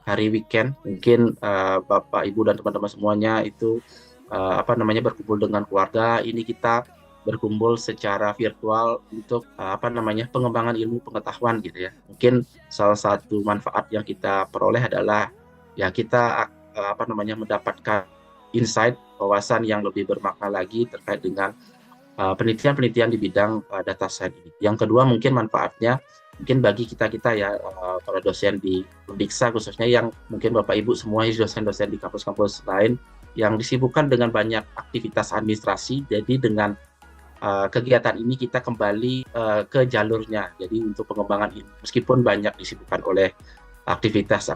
hari weekend. Mungkin Bapak Ibu dan teman-teman semuanya itu berkumpul dengan keluarga. Ini kita berkumpul secara virtual untuk pengembangan ilmu pengetahuan gitu ya. Mungkin salah satu manfaat yang kita peroleh adalah ya kita mendapatkan insight, wawasan yang lebih bermakna lagi terkait dengan penelitian-penelitian di bidang data science ini. Yang kedua mungkin manfaatnya mungkin bagi kita ya para dosen di Undiksa khususnya yang mungkin Bapak Ibu semua dosen-dosen di kampus-kampus lain yang disibukkan dengan banyak aktivitas administrasi. Jadi dengan kegiatan ini kita kembali ke jalurnya. Jadi untuk pengembangan ilmu meskipun banyak disibukkan oleh aktivitas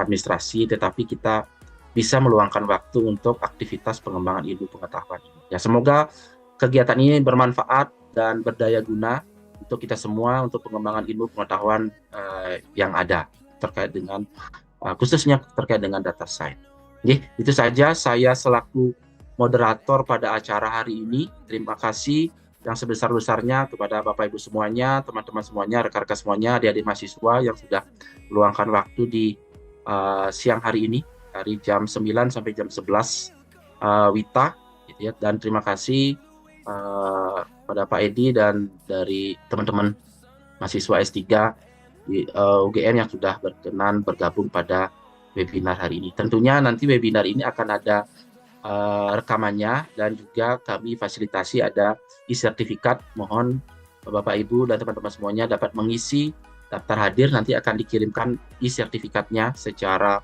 administrasi, tetapi kita bisa meluangkan waktu untuk aktivitas pengembangan ilmu pengetahuan ini. Ya, semoga kegiatan ini bermanfaat dan berdaya guna untuk kita semua untuk pengembangan ilmu pengetahuan yang ada terkait dengan khususnya terkait dengan data science. Itu saja saya selaku moderator pada acara hari ini. Terima kasih yang sebesar-besarnya kepada Bapak Ibu semuanya, teman-teman semuanya, rekan-rekan semuanya, adik-adik mahasiswa yang sudah meluangkan waktu di siang hari ini dari jam 9 sampai jam 11 WITA gitu ya. Dan terima kasih pada Pak Edi dan dari teman-teman mahasiswa S3 di UGM yang sudah berkenan bergabung pada webinar hari ini. Tentunya nanti webinar ini akan ada rekamannya dan juga kami fasilitasi ada e-sertifikat. Mohon Bapak Ibu dan teman-teman semuanya dapat mengisi daftar hadir, nanti akan dikirimkan e-sertifikatnya secara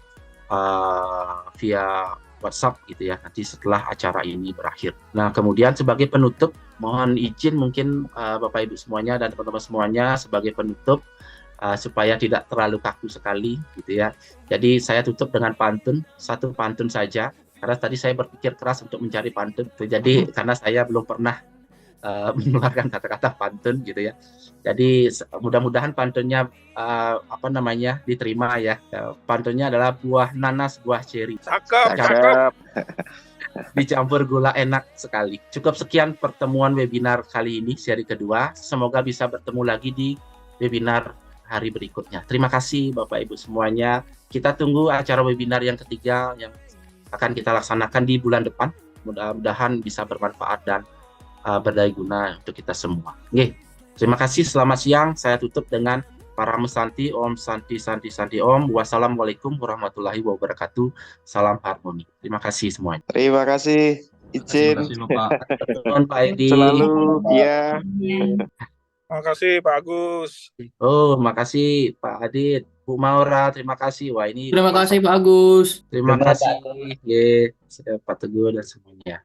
via WhatsApp gitu ya, nanti setelah acara ini berakhir. Nah, kemudian sebagai penutup, mohon izin mungkin Bapak Ibu semuanya dan teman-teman semuanya sebagai penutup supaya tidak terlalu kaku sekali gitu ya. Jadi saya tutup dengan pantun, satu pantun saja, karena tadi saya berpikir keras untuk mencari pantun. Jadi karena saya belum pernah mengeluarkan kata-kata pantun gitu ya. Jadi mudah-mudahan pantunnya diterima ya. Pantunnya adalah buah nanas, buah ceri. Cakep. Dicampur gula enak sekali. Cukup sekian pertemuan webinar kali ini, seri kedua. Semoga bisa bertemu lagi di webinar hari berikutnya. Terima kasih Bapak Ibu semuanya. Kita tunggu acara webinar yang ketiga yang akan kita laksanakan di bulan depan. Mudah-mudahan bisa bermanfaat dan berdaya guna untuk kita semua. Terima kasih. Selamat siang. Saya tutup dengan para mesanti. Om Santi Santi Santi Om. Wassalamualaikum warahmatullahi wabarakatuh. Salam harmoni. Terima kasih semuanya. Terima kasih. Izin. Terima kasih Pak. Pak Edi. Selalu ya. Makasih Pak Agus. Oh, makasih Pak Adit, Bu Maura, terima kasih. Wah, ini Terima kasih Pak Agus. terima Terima kasih, kasih. ye, Pak Teguh dan semuanya.